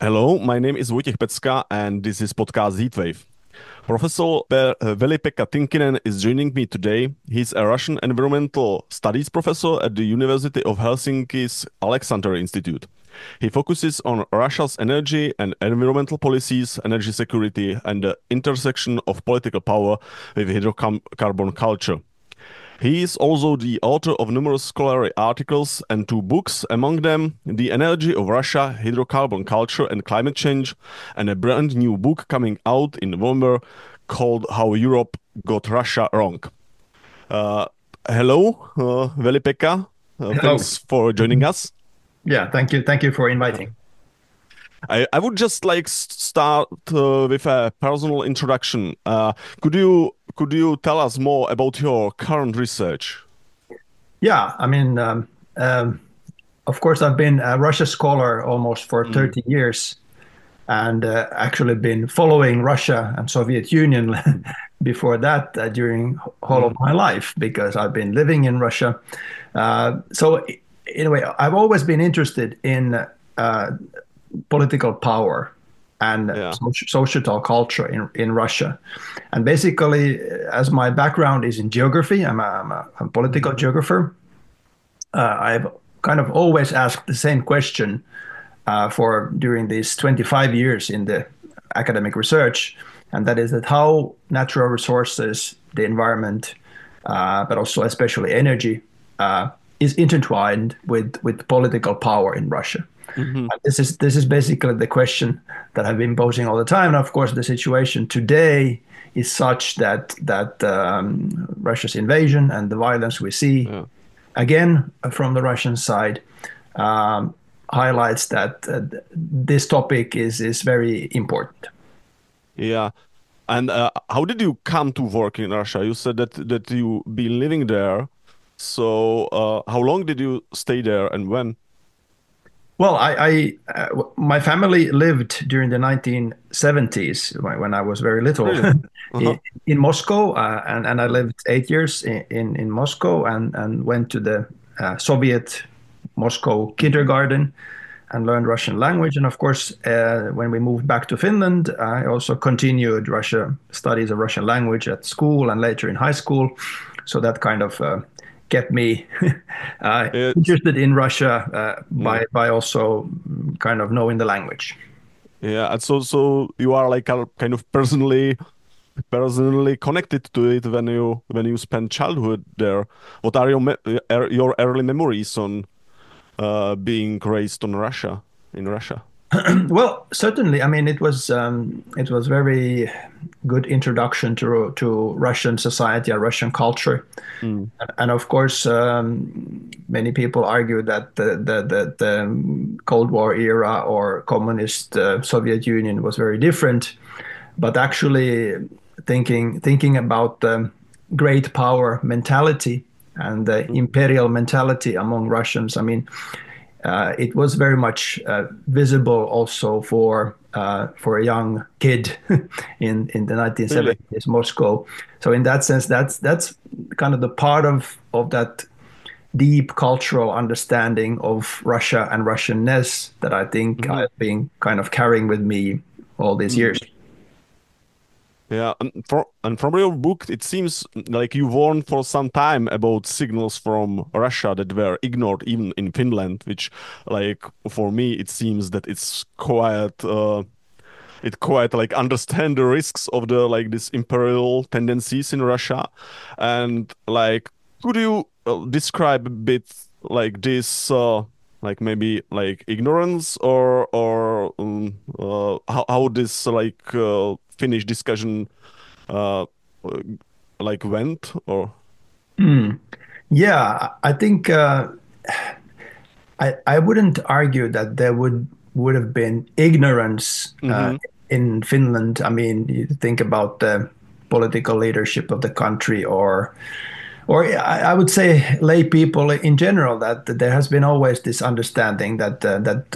Hello, my name is Veli-Pekka and this is podcast Heatwave. Professor Veli-Pekka Tynkkynen is joining me today. He's a Russian environmental studies professor at the University of Helsinki's Alexander Institute. He focuses on Russia's energy and environmental policies, energy security, and the intersection of political power with hydrocarbon culture. He is also the author of numerous scholarly articles and two books, among them The Energy of Russia, Hydrocarbon Culture and Climate Change, and a brand new book coming out in November called How Europe Got Russia Wrong. Uh, Hello, Veli-Pekka. Hello. Thanks for joining us. Yeah, thank you. Thank you for inviting. I would just like start with a personal introduction. Could you tell us more about your current research? Yeah, of course, I've been a Russia scholar almost for Mm, 30 years and actually been following Russia and Soviet Union before that during whole of mm, my life because I've been living in Russia. So in a way, I've always been interested in political power and yeah. societal culture in Russia. And basically, as my background is in geography, I'm a political Mhm. geographer. I've kind of always asked the same question for during these 25 years in the academic research, and that is that how natural resources, the environment, but also especially energy, is intertwined with political power in Russia. Mhm. This is basically the question that I've been posing all the time. And of course, the situation today is such that Russia's invasion and the violence we see Yeah. again from the Russian side highlights that this topic is very important. Yeah. And how did you come to work in Russia? You said that you been living there. So how long did you stay there and when? Well, my family lived during the 1970s when I was very little Really? Uh-huh. in Moscow, and I lived 8 years in Moscow and went to the Soviet Moscow kindergarten and learned Russian language. And of course, when we moved back to Finland, I also continued Russia studies of Russian language at school and later in high school. So that kind of kept me It's interested in Russia yeah. by also kind of knowing the language. Yeah. And so you are like kind of personally connected to it when you spend childhood there. What are your early memories on being raised on Russia in Russia? Well, certainly. I mean, it was very good introduction to Russian society and Russian culture. Mm. And of course, many people argue that the Cold War era or communist Soviet Union was very different. But actually, thinking about the great power mentality and the Mm. imperial mentality among Russians, I mean, it was very much visible also for a young kid in the Really? 1970s Moscow. So in that sense, that's kind of the part of that deep cultural understanding of Russia and Russianness that I think Hmm. I've been kind of carrying with me all these years. Yeah, and from your book, it seems like you warned for some time about signals from Russia that were ignored even in Finland, which, like, for me, it seems that it quite like understand the risks of the like this imperial tendencies in Russia, and like, could you describe a bit like this, like maybe like ignorance or how this like Finnish discussion uh, like went or Mm. Yeah, I think I wouldn't argue that there would have been ignorance mm-hmm. in Finland. I mean, you think about the political leadership of the country, or I would say lay people in general, that there has been always this understanding that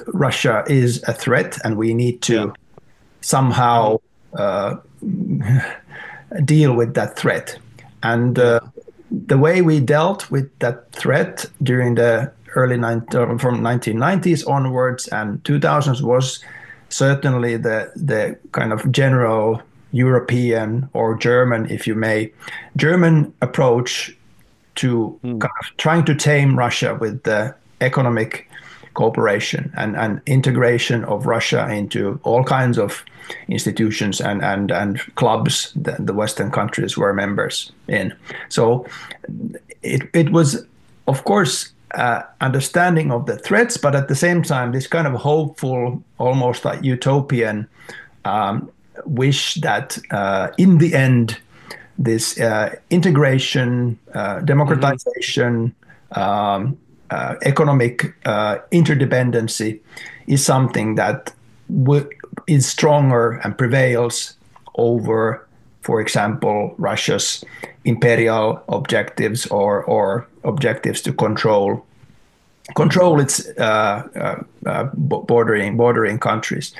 Russia is a threat, and we need Yeah. to Mm-hmm. somehow uh, deal with that threat. And Yeah. the way we dealt with that threat during the from 1990s onwards and 2000s was certainly the kind of general European or German, if you may, German approach to kind of trying to tame Russia with the economic cooperation and integration of Russia into all kinds of institutions and clubs that the Western countries were members in. So it was, of course, understanding of the threats, but at the same time, this kind of hopeful, almost like utopian wish that in the end, this integration, democratization, economic interdependency is something that is stronger and prevails over, for example, Russia's imperial objectives or objectives to control its bordering countries.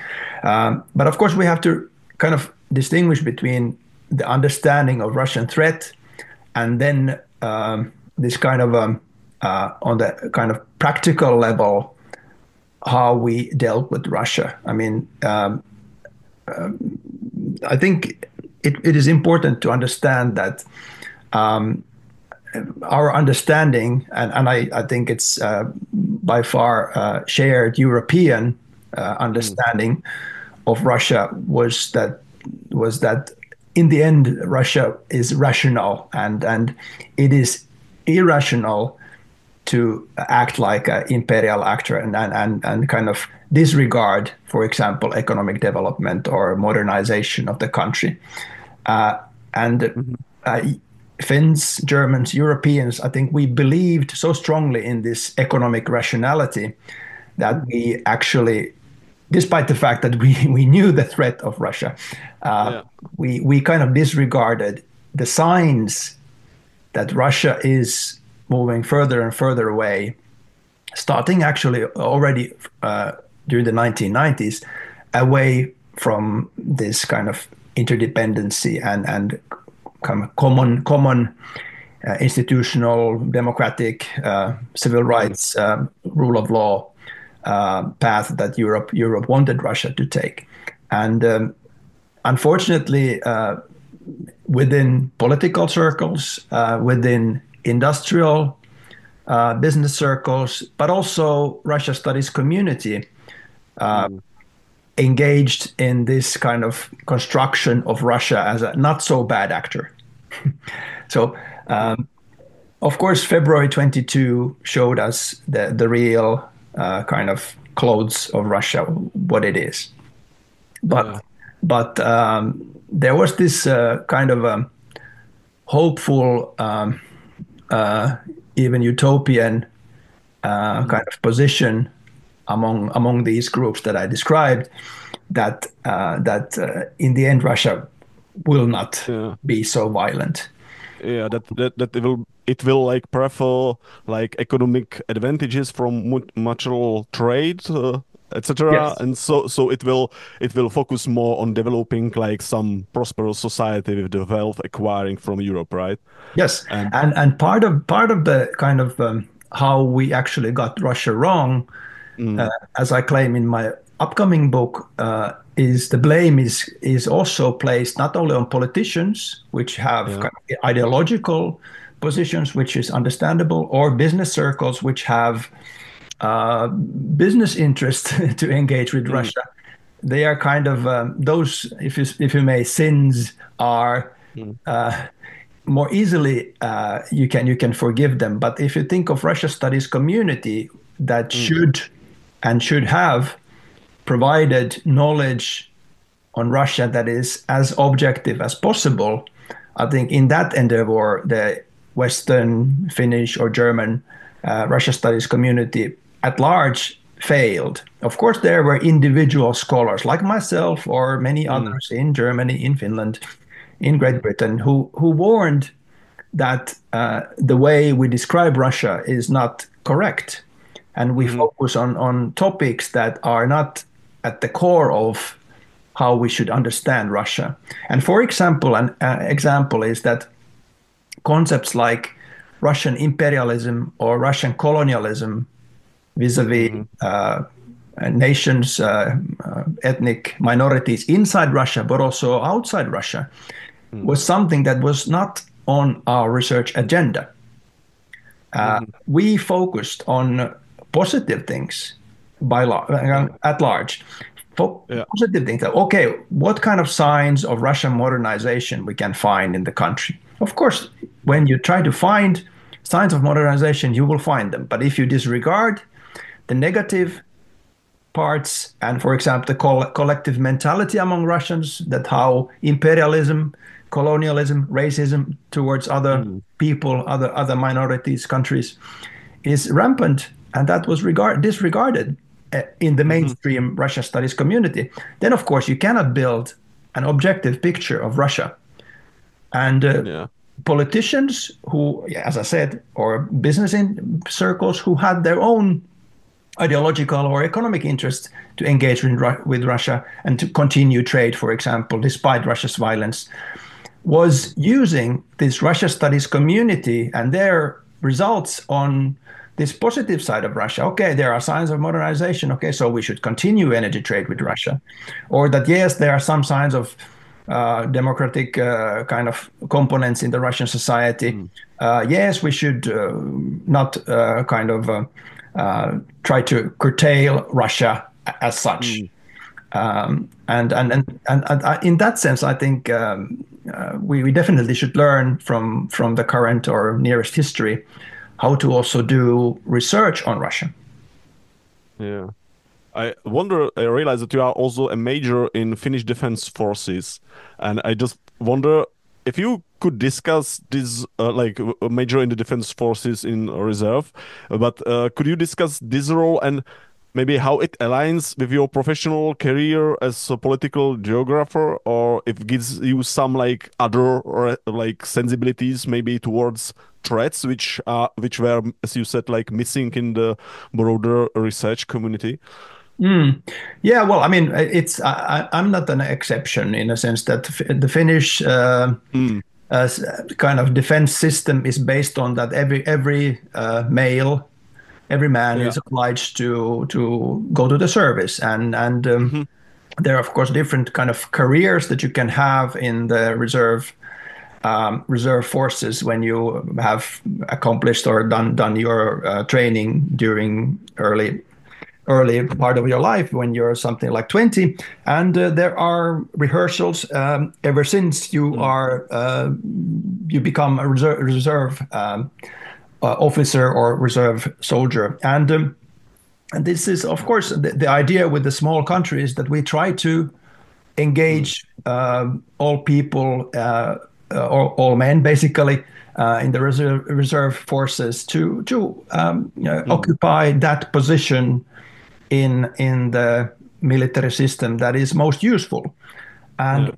But of course, we have to kind of distinguish between the understanding of Russian threat and then this kind of on the kind of practical level, how we dealt with Russia. I mean, I think it is important to understand that our understanding, and I think it's by far shared European understanding of Russia was that in the end Russia is rational and it is irrational to act like an imperial actor and kind of disregard, for example, economic development or modernization of the country. Finns, Germans, Europeans, I think we believed so strongly in this economic rationality that we actually, despite the fact that we knew the threat of Russia, we kind of disregarded the signs that Russia is moving further and further away, starting actually already during the 1990s, away from this kind of interdependency and kind of common institutional, democratic, civil rights, rule of law path that Europe wanted Russia to take. And unfortunately, within political circles, within industrial business circles, but also Russia studies community engaged in this kind of construction of Russia as a not so bad actor. So, of course, February 22 showed us the real kind of clothes of Russia, what it is. But there was this kind of hopeful, even utopian kind of position among these groups that I described, that in the end Russia will not be so violent. Yeah, that it will like prefer like economic advantages from mutual trade, etc. Yes. And so it will focus more on developing like some prosperous society with the wealth acquiring from Europe, right? Yes, and part of the kind of how we actually got Russia wrong, as I claim in my upcoming book, is the blame is also placed not only on politicians, which have kind of ideological positions, which is understandable, or business circles, which have business interest to engage with Russia. They are kind of those, if you may, sins are more easily you can forgive them. But if you think of Russia studies community that should have provided knowledge on Russia that is as objective as possible, I think in that endeavor, the Western, Finnish, or German Russia studies community at large failed. Of course, there were individual scholars like myself or many others in Germany, in Finland, in Great Britain, who warned that the way we describe Russia is not correct. And we focus on topics that are not at the core of how we should understand Russia. And for example, an example is that concepts like Russian imperialism or Russian colonialism vis-a-vis nations, ethnic minorities inside Russia, but also outside Russia, was something that was not on our research agenda. We focused on positive things at large. Positive things. Okay, what kind of signs of Russian modernization we can find in the country? Of course, when you try to find signs of modernization, you will find them. But if you disregard the negative parts and, for example, the collective mentality among Russians, that how imperialism, colonialism, racism towards other people, other minorities, countries, is rampant, and that was disregarded in the mainstream Russia studies community, then of course you cannot build an objective picture of Russia. And politicians who, as I said, or business in circles who had their own ideological or economic interest to engage with Russia and to continue trade, for example, despite Russia's violence, was using this Russia studies community and their results on this positive side of Russia. Okay, there are signs of modernization. Okay, so we should continue energy trade with Russia. Or that, yes, there are some signs of democratic kind of components in the Russian society. Yes, we should not try to curtail Russia as such. And in that sense, I think we definitely should learn from the current or nearest history how to also do research on Russia. Yeah. I realize that you are also a major in Finnish defense forces. And I just wonder if you could discuss this, like a major in the defense forces in reserve, but could you discuss this role and maybe how it aligns with your professional career as a political geographer, or if it gives you some like other like sensibilities maybe towards threats which were, as you said, like missing in the broader research community? Yeah, well, I mean, I'm not an exception in a sense that the Finnish kind of defense system is based on that every man is obliged to go to the service, and there are of course different kind of careers that you can have in the reserve forces when you have accomplished or done your training during early part of your life when you're something like 20, and there are rehearsals ever since you become a reserve officer or reserve soldier. And this is, of course, the idea with the small country is that we try to engage all people, all men, basically, in the reserve forces to occupy that position in the military system that is most useful. And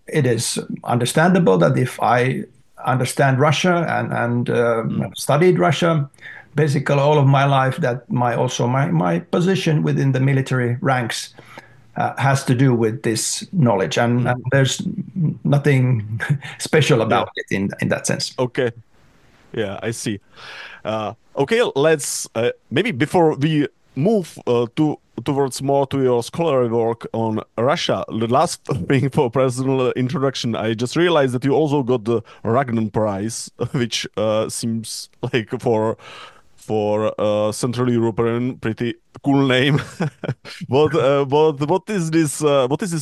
it is understandable that if I understand Russia and studied Russia basically all of my life, that my position within the military ranks has to do with this knowledge, and there's nothing special about it in that sense. Okay. Yeah, I see. Okay, let's maybe before we move towards more to your scholarly work on Russia, the last thing for personal introduction, I just realized that you also got the Ragnan Prize, which seems like for Central European pretty cool name. What is this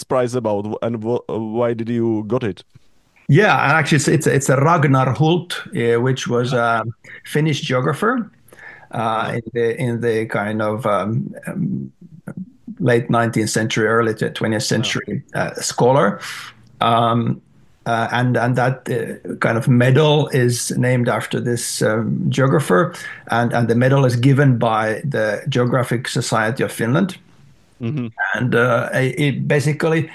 prize about, and why did you got it? Yeah, and actually it's a Ragnar Hult, which was a Finnish geographer in the kind of late 19th century, early 20th century scholar. And that kind of medal is named after this geographer, and the medal is given by the Geographic Society of Finland. And it basically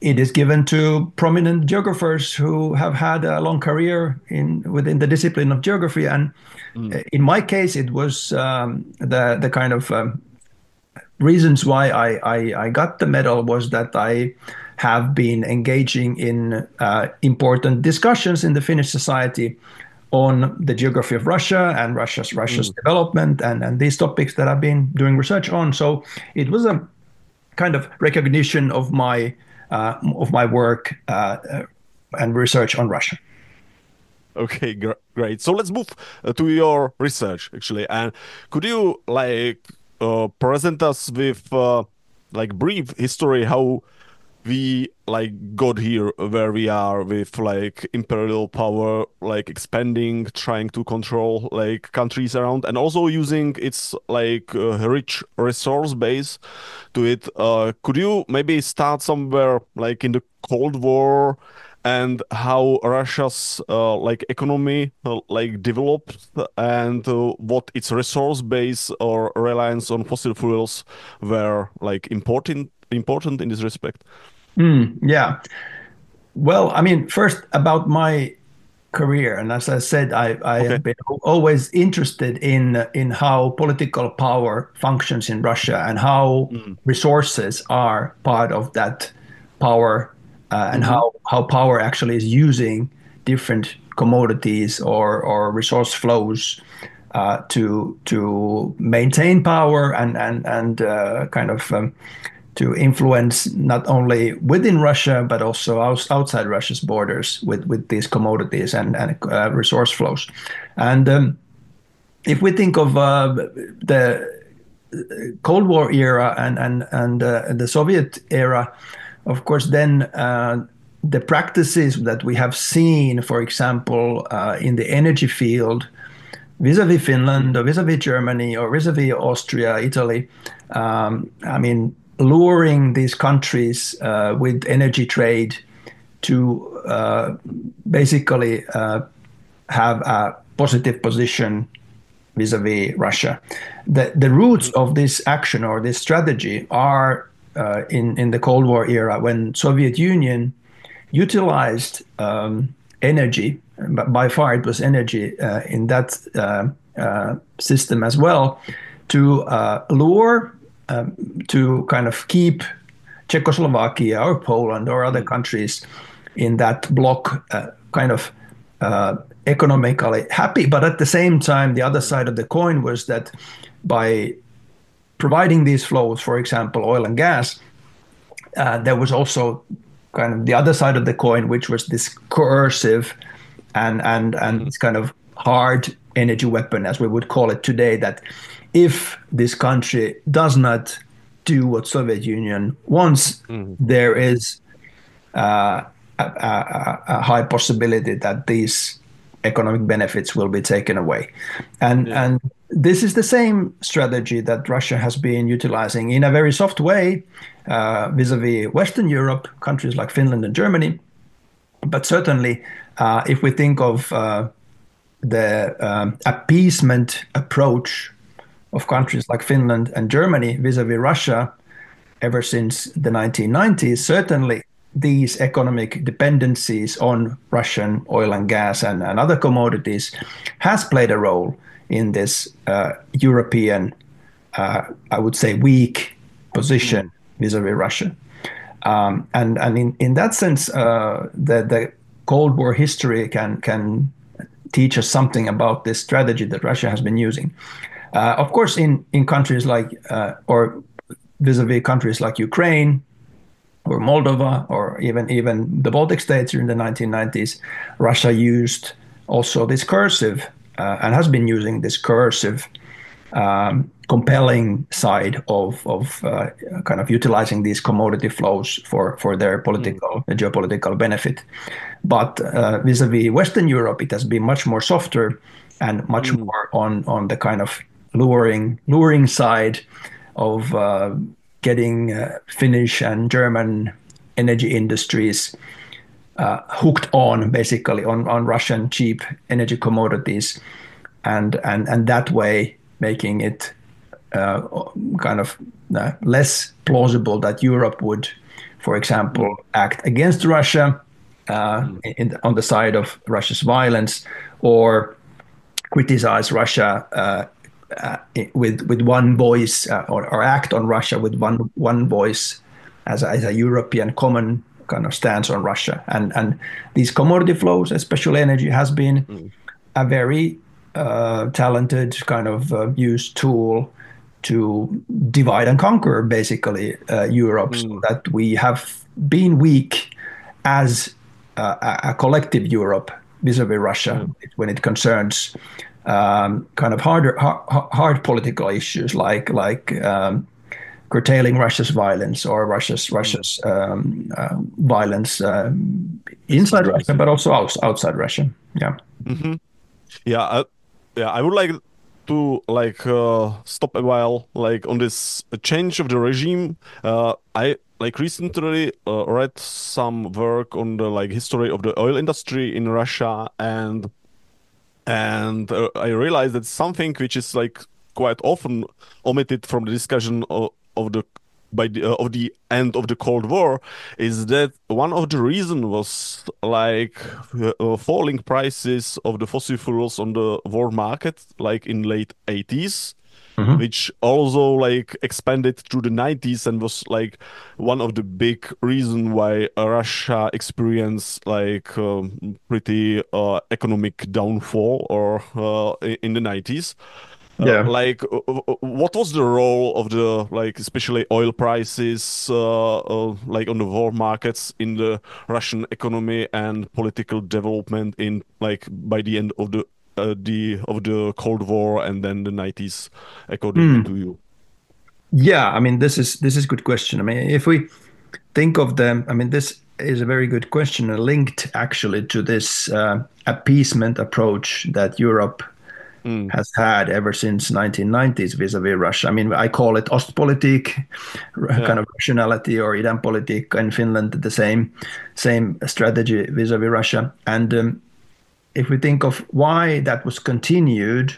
it is given to prominent geographers who have had a long career within the discipline of geography. And in my case, it was the kind of reasons why I got the medal was that I have been engaging in important discussions in the Finnish society on the geography of Russia and Russia's development and these topics that I've been doing research on. So it was a kind of recognition of my work and research on Russia. Okay, great. So let's move to your research actually. And could you present us with like brief history how we got here where we are with imperial power expanding, trying to control countries around, and also using its rich resource base to it. Could you maybe start somewhere in the Cold War and how Russia's economy developed and what its resource base or reliance on fossil fuels were important in this respect? Yeah. Well, I mean, first about my career, and as I said, I have been always interested in how political power functions in Russia and how resources are part of that power, and how power actually is using different commodities or resource flows to maintain power and kind of to influence not only within Russia but also outside Russia's borders with these commodities and resource flows. And if we think of the Cold War era and the Soviet era, of course, then the practices that we have seen, for example, in the energy field, vis-a-vis Finland or vis-a-vis Germany or vis-a-vis Austria, Italy, I mean, luring these countries with energy trade to basically have a positive position vis-a-vis Russia. The roots of this action or this strategy are in the Cold War era, when Soviet Union utilized energy. By far it was energy in that system as well, to lure to kind of keep Czechoslovakia or Poland or other countries in that bloc kind of economically happy. But at the same time, the other side of the coin was that by providing these flows, for example, oil and gas, there was also kind of the other side of the coin, which was this coercive and this kind of hard energy weapon, as we would call it today, that if this country does not do what Soviet Union wants, there is a high possibility that these economic benefits will be taken away. And this is the same strategy that Russia has been utilizing in a very soft way vis-a-vis Western Europe, countries like Finland and Germany. But certainly, if we think of the appeasement approach of countries like Finland and Germany vis-a-vis Russia ever since the 1990s, certainly these economic dependencies on Russian oil and gas and other commodities has played a role in this European, I would say, weak position vis-a-vis Russia. And in that sense, the Cold War history can teach us something about this strategy that Russia has been using. Of course, in countries like, or vis-a-vis countries like Ukraine or Moldova, or even the Baltic states during the 1990s, Russia used also this coercive and has been using this coercive, compelling side of kind of utilizing these commodity flows for their political, geopolitical benefit. But vis-a-vis Western Europe, it has been much more softer and much more on the kind of luring side of getting Finnish and German energy industries hooked on basically on Russian cheap energy commodities, and that way making it kind of less plausible that Europe would, for example, act against Russia on the side of Russia's violence, or criticize Russia with one voice, or act on Russia with one voice as a European common kind of stance on Russia. And these commodity flows, especially energy, has been a very talented kind of used tool to divide and conquer basically Europe, so that we have been weak as a collective Europe vis-a-vis Russia when it concerns kind of hard political issues like curtailing Russia's violence or Russia's violence inside Russia, but also outside Russia. Yeah. Mm-hmm. Yeah, I would like to stop a while on this change of the regime. I recently read some work on the history of the oil industry in Russia, and I realized that something which is quite often omitted from the discussion of the end of the Cold War is that one of the reasons was falling prices of the fossil fuels on the world market in late 80s, which also expanded through the 90s and was one of the big reason why Russia experienced pretty economic downfall or in the 90s. Yeah. What was the role of the especially oil prices on the world markets in the Russian economy and political development in by the end of the Cold War and then the 90s, according to you? Yeah, I mean, this is a good question. I mean, if we think of them, I mean, this is a very good question, linked actually to this appeasement approach that Europe has had ever since 1990s vis-a-vis Russia. I mean, I call it Ostpolitik, kind of rationality, or Idänpolitik in Finland, the same strategy vis-a-vis Russia. And if we think of why that was continued,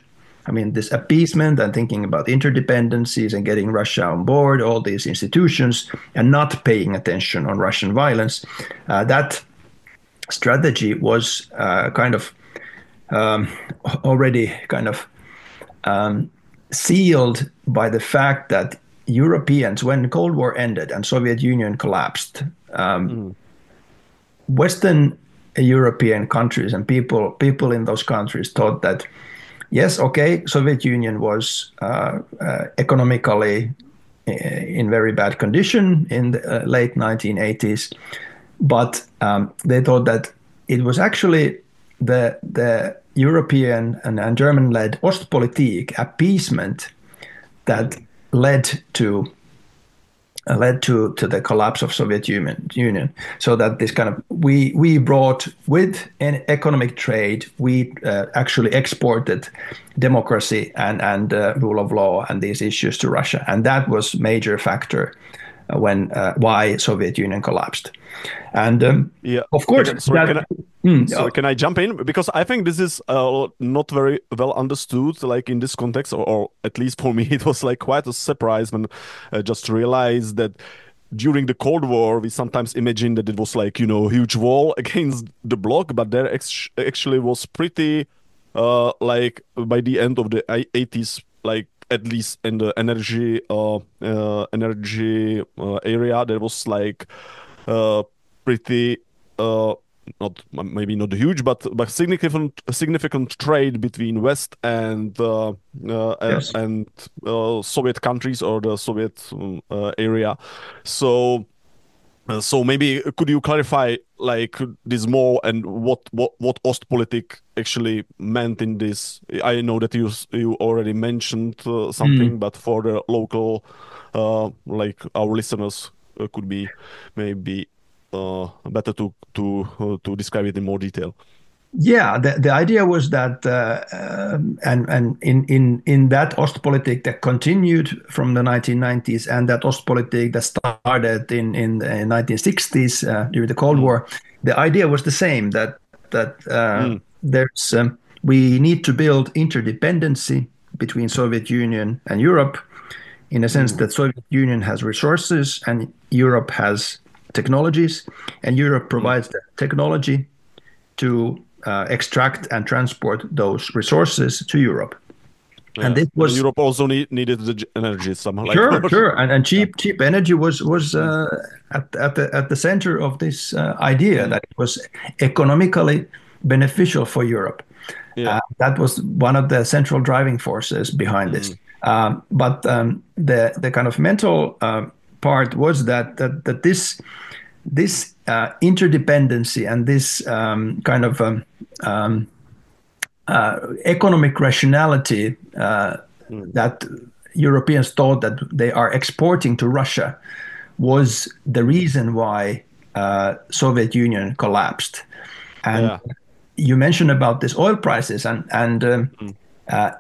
I mean, this appeasement and thinking about interdependencies and getting Russia on board, all these institutions, and not paying attention on Russian violence, that strategy was kind of already kind of sealed by the fact that Europeans, when the Cold War ended and Soviet Union collapsed, Western European countries and people in those countries thought that, yes, okay, Soviet Union was economically in very bad condition in the late 1980s, but they thought that it was actually the European and German-led Ostpolitik appeasement that led to the collapse of Soviet Union. So that this kind of we brought with an economic trade, we actually exported democracy and rule of law and these issues to Russia, and that was major factor when why Soviet Union collapsed. And of course, can I jump in? Because I think this is not very well understood, in this context, or at least for me, it was quite a surprise when I just realized that during the Cold War, we sometimes imagine that it was huge wall against the bloc, but there actually was pretty by the end of the 80s, at least in the energy area, there was pretty not maybe not huge, but significant trade between West and Soviet countries or the Soviet area. So maybe could you clarify this more and what Ostpolitik actually meant in this? I know that you already mentioned something, but for the local our listeners could be maybe better to describe it in more detail. Yeah, the idea was that, and in that Ostpolitik that continued from the 1990s, and that Ostpolitik that started in the 1960s during the Cold War, the idea was the same. That there's we need to build interdependency between Soviet Union and Europe, in a sense that Soviet Union has resources and Europe has technologies, and Europe provides the technology to extract and transport those resources to Europe. Yeah. And this was Europe also needed the energy somehow. Sure, and cheap energy was at the center of this idea that it was economically beneficial for Europe. That was one of the central driving forces behind this. But the kind of mental part was that this interdependency and this kind of economic rationality that Europeans thought that they are exporting to Russia was the reason why Soviet Union collapsed. And you mentioned about this oil prices, and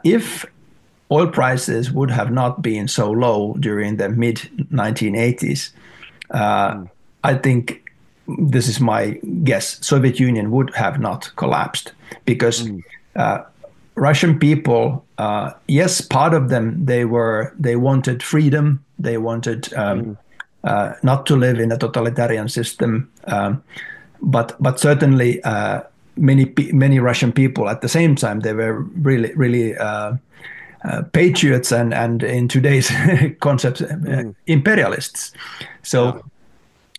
if oil prices would have not been so low during the mid 1980s, I think, this is my guess, Soviet Union would have not collapsed, because Russian people, yes, part of them, they wanted freedom, they wanted not to live in a totalitarian system, but certainly many Russian people at the same time, they were really patriots and in today's concept, imperialists. So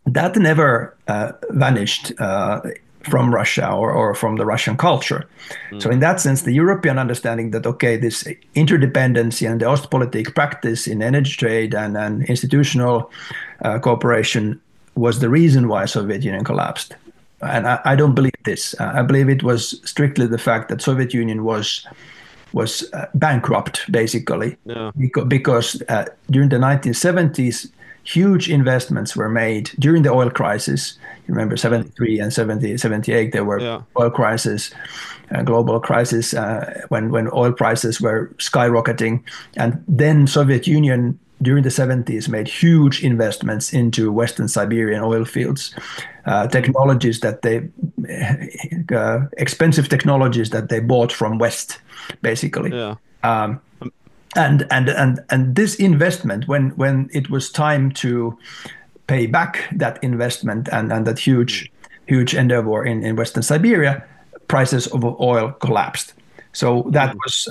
that never vanished from Russia or from the Russian culture. So in that sense, the European understanding that, okay, this interdependency and the Ostpolitik practice in energy trade and institutional cooperation was the reason why Soviet Union collapsed. And I don't believe this. I believe it was strictly the fact that Soviet Union was bankrupt, basically, because during the 1970s, huge investments were made during the oil crisis. You remember 73 and 78, there were oil crisis, global crisis, when oil prices were skyrocketing. And then Soviet Union during the 70s made huge investments into Western Siberian oil fields, technologies that expensive technologies that they bought from West, basically. And this investment, when it was time to pay back that investment and that huge endeavor in Western Siberia, prices of oil collapsed. So that was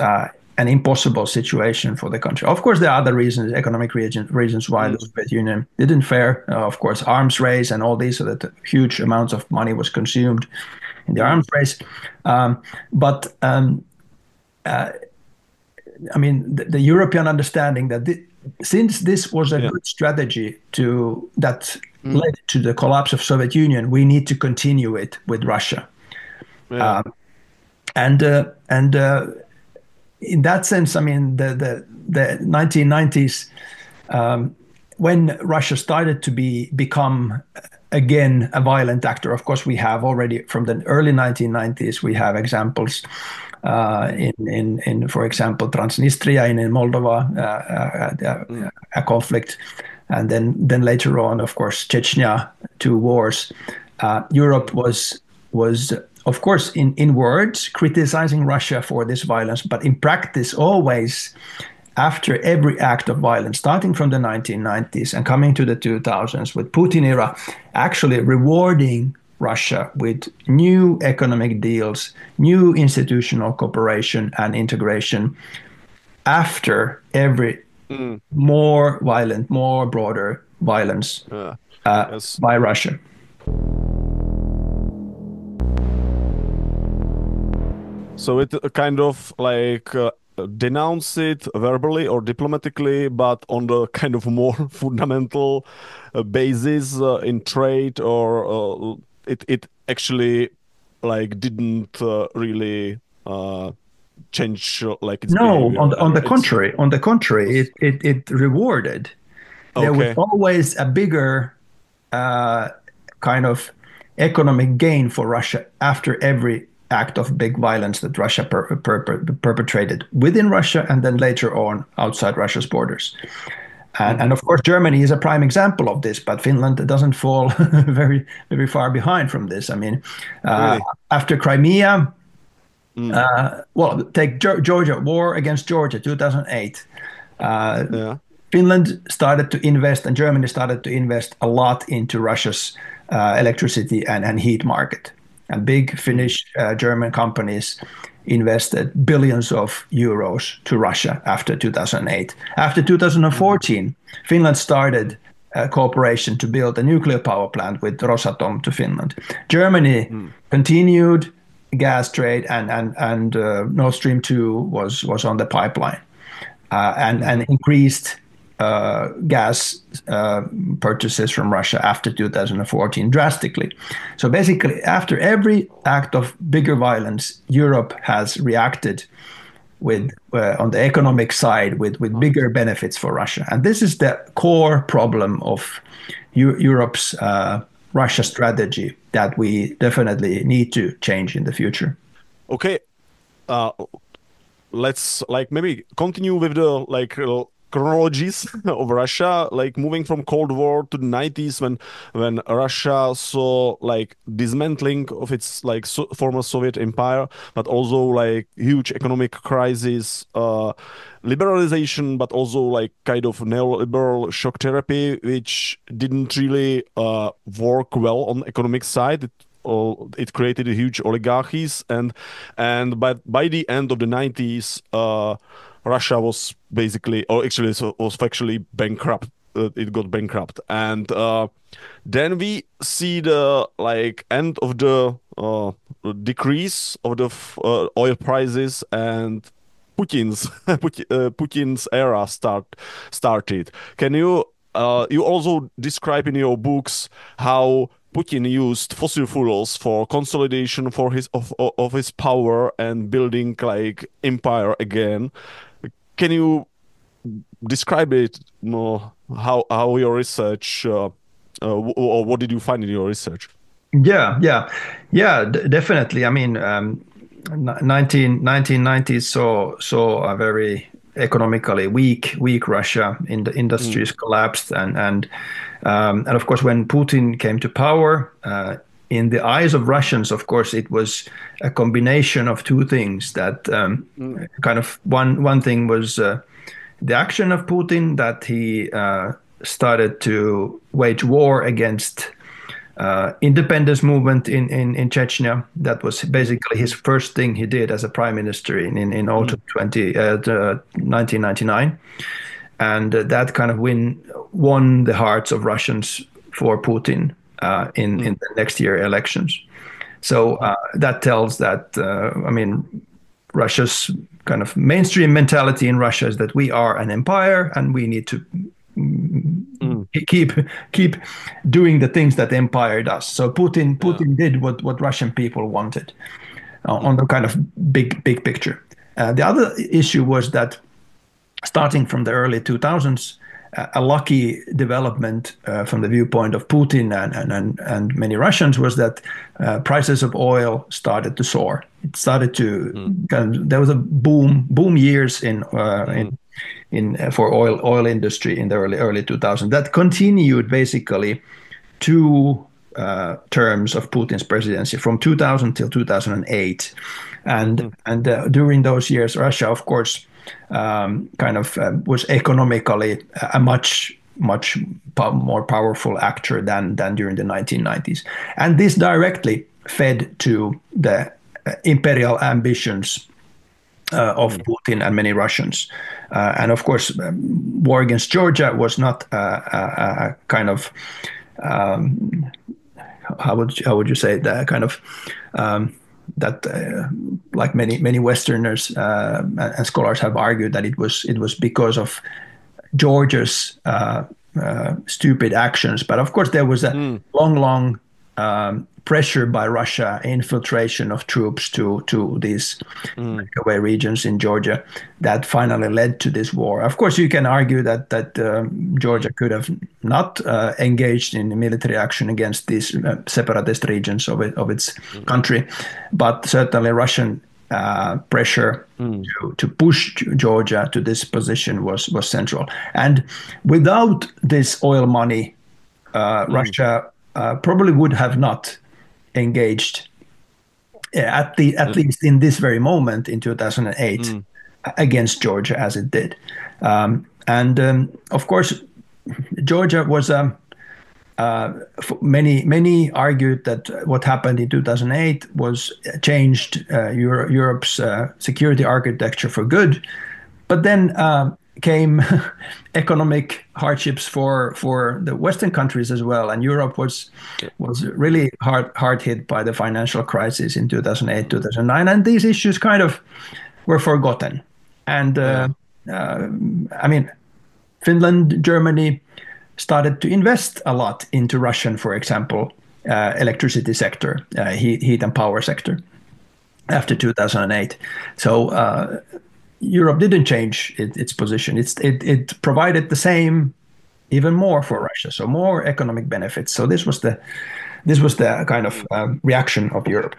an impossible situation for the country. Of course, there are other reasons, economic reasons why the Soviet Union didn't fare. Of course, arms race and all these, so that huge amounts of money was consumed in the arms race. I mean, the European understanding that since this was a good strategy that led to the collapse of Soviet Union, we need to continue it with Russia. And in that sense, I mean, the 1990s, when Russia started to become again a violent actor, of course, we have already from the early 1990s, we have examples in for example, Transnistria in Moldova, a conflict, and then later on, of course, Chechnya, 2 wars. Europe was of course in words criticizing Russia for this violence, but in practice always after every act of violence, starting from the 1990s and coming to the 2000s with Putin era, actually rewarding Russia with new economic deals, new institutional cooperation and integration after every more violent, more broader violence by Russia. So it kind of like denounce it verbally or diplomatically, but on the kind of more fundamental basis in trade, or it actually like didn't really change like its behavior. On the contrary, it rewarded. There was always a bigger kind of economic gain for Russia after every act of big violence that Russia perpetrated within Russia and then later on outside Russia's borders. And of course, Germany is a prime example of this, but Finland doesn't fall very far behind from this. I mean, really? After Crimea, take Georgia, war against Georgia, 2008. Finland started to invest and Germany started to invest a lot into Russia's electricity and heat market. And big Finnish German companies invested billions of euros to Russia after 2008. After 2014, Finland started a cooperation to build a nuclear power plant with Rosatom to Finland. Germany continued gas trade, and Nord Stream 2 was on the pipeline, and increased gas purchases from Russia after 2014 drastically. So basically, after every act of bigger violence, Europe has reacted with on the economic side with bigger benefits for Russia, and this is the core problem of Europe's Russia strategy that we definitely need to change in the future. Okay, let's like maybe continue with the like chronologies of Russia, like moving from Cold War to the 90s when Russia saw like dismantling of its like former Soviet empire, but also like huge economic crisis, liberalization, but also like kind of neoliberal shock therapy, which didn't really work well on the economic side. It created a huge oligarchies, and by the end of the 90s, Russia was basically, or actually was factually bankrupt. It got bankrupt, and then we see the like end of the decrease of the oil prices, and Putin's era started. Can you you also describe in your books how Putin used fossil fuels for consolidation for of his power and building like empire again. Can you describe it more? How your research, or what did you find in your research? Yeah, definitely. I mean, 1990s saw a very economically weak Russia. In the industries collapsed, and of course, when Putin came to power, in the eyes of Russians, of course, it was a combination of two things. That kind of one thing was the action of Putin, that he started to wage war against independence movement in Chechnya. That was basically his first thing he did as a prime minister in autumn 1999, and that kind of won the hearts of Russians for Putin in the next year elections. So that tells that I mean, Russia's kind of mainstream mentality in Russia is that we are an empire and we need to keep doing the things that the empire does. So Putin did what Russian people wanted on the kind of big picture. The other issue was that starting from the early 2000s, a lucky development from the viewpoint of Putin and many Russians was that prices of oil started to soar. It started to there was a boom years for oil industry in the early 2000s. That continued basically two terms of Putin's presidency from 2000 till 2008, and during those years, Russia, of course, was economically a much more powerful actor than during the 1990s, and this directly fed to the imperial ambitions of Putin and many Russians. And of course, war against Georgia was not a kind of how would you say, the kind of that like many Westerners and scholars have argued that it was because of Georgia's stupid actions. But of course, there was a long pressure by Russia, infiltration of troops to these breakaway regions in Georgia, that finally led to this war. Of course, you can argue that Georgia could have not engaged in military action against these separatist regions of its country, but certainly Russian pressure to push Georgia to this position was central. And without this oil money, Russia probably would have not engaged at least in this very moment in 2008 against Georgia as it did. Of course, Georgia was many argued that what happened in 2008 was changed Europe's security architecture for good. But then came economic hardships for the Western countries as well, and Europe was really hard hit by the financial crisis in 2008, 2009, and these issues kind of were forgotten. And I mean, Finland, Germany started to invest a lot into Russian, for example, electricity sector, heat and power sector after 2008. So Europe didn't change its position. It provided the same, even more for Russia, so more economic benefits. So this was the kind of reaction of Europe.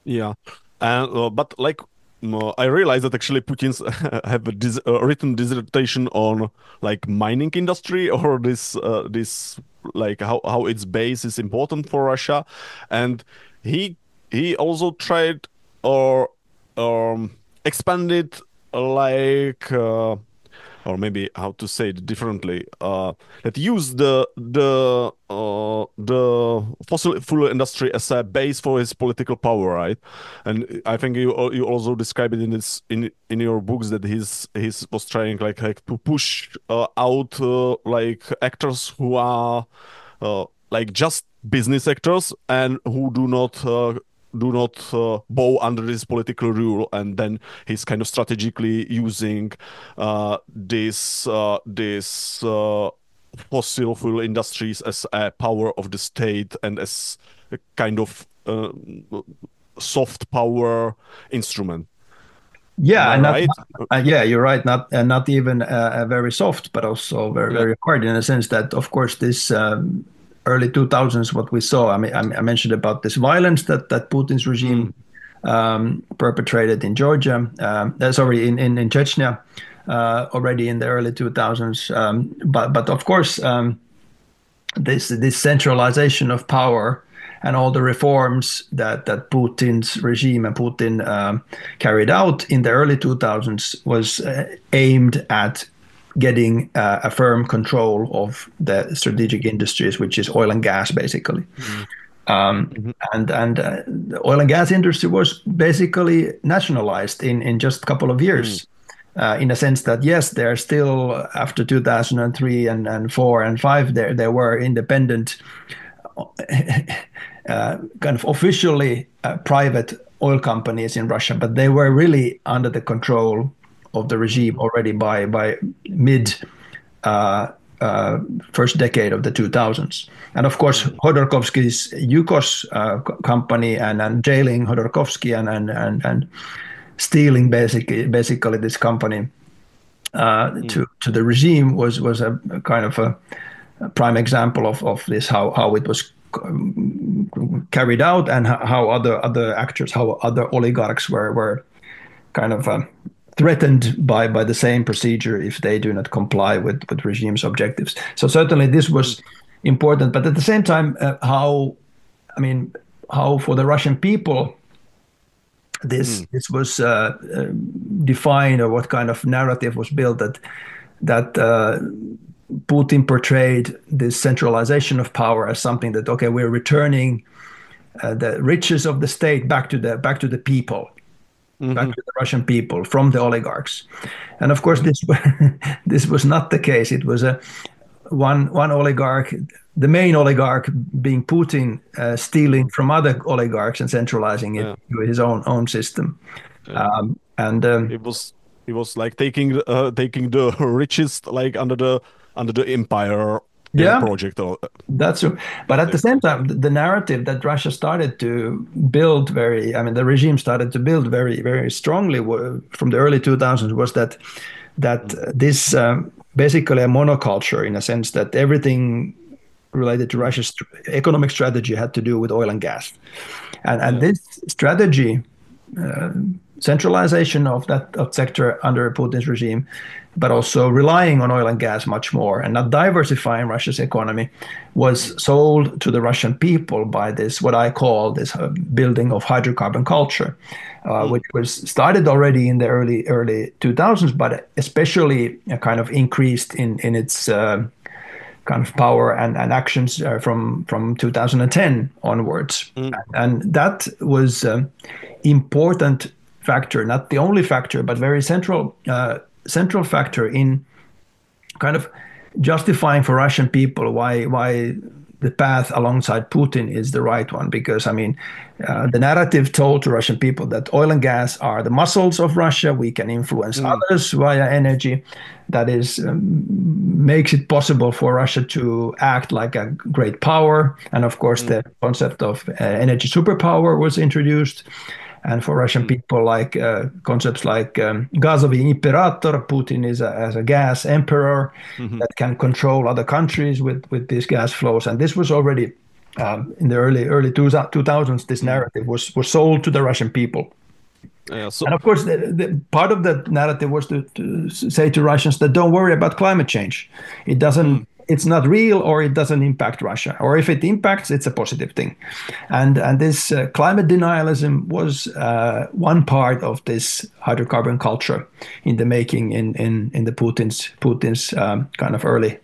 Yeah, but like I realized that actually Putin's have a written dissertation on like mining industry or this like how its base is important for Russia, and he also tried or expanded like or maybe how to say it differently, that use the fossil fuel industry as a base for his political power, right? And I think you also describe it in your books that he was trying like to push out like actors who are like just business actors and who do not bow under this political rule, and then he's kind of strategically using this fossil fuel industries as a power of the state and as a kind of soft power instrument. Yeah, and right? Yeah, you're right. Not even very soft, but also very hard in a sense that, of course, this early 2000s, what we saw. I mean, I mentioned about this violence that Putin's regime perpetrated in Georgia. In Chechnya, already in the early 2000s. But of course, this centralization of power and all the reforms that Putin's regime and Putin carried out in the early 2000s was aimed at getting a firm control of the strategic industries, which is oil and gas, basically. And the oil and gas industry was basically nationalized in just a couple of years, in a sense that, yes, they're still, after 2003 and 4 and 5, there were independent, kind of officially private oil companies in Russia, but they were really under the control of the regime already by mid first decade of the 2000s. And of course, Khodorkovsky's Yukos company and jailing Khodorkovsky and stealing basically this company to the regime was a kind of a prime example of this, how it was carried out, and how other actors, how other oligarchs were kind of threatened by the same procedure if they do not comply with regime's objectives. So certainly this was important, but at the same time, how for the Russian people this was defined, or what kind of narrative was built that Putin portrayed this centralization of power as something that, okay, we're returning the riches of the state back to the people. Back to the Russian people from the oligarchs. And of course, this was not the case. It was one oligarch, the main oligarch being Putin, stealing from other oligarchs and centralizing it to his own system. It was like taking the richest like under the empire project. That's true. But at the same time, the narrative that Russia started to build the regime started to build very, very strongly from the early 2000s was that this basically a monoculture, in a sense that everything related to Russia's economic strategy had to do with oil and gas. And this strategy, centralization of that sector under Putin's regime, but also relying on oil and gas much more and not diversifying Russia's economy, was sold to the Russian people by this, what I call this building of hydrocarbon culture, which was started already in the early 2000s, but especially kind of increased in its kind of power and actions from 2010 onwards. And that was important factor, not the only factor, but very central factor in kind of justifying for Russian people why the path alongside Putin is the right one. Because, I mean, the narrative told to Russian people that oil and gas are the muscles of Russia. We can influence others via energy. That is, makes it possible for Russia to act like a great power. And of course, the concept of energy superpower was introduced. And for Russian people, like concepts like газовый император, Putin is as a gas emperor that can control other countries with these gas flows. And this was already in the early 2000s. This narrative was sold to the Russian people. And of course, the part of that narrative was to say to Russians that don't worry about climate change. It doesn't. It's not real, or it doesn't impact Russia. Or if it impacts, it's a positive thing. And this climate denialism was one part of this hydrocarbon culture in the making in the Putin's kind of early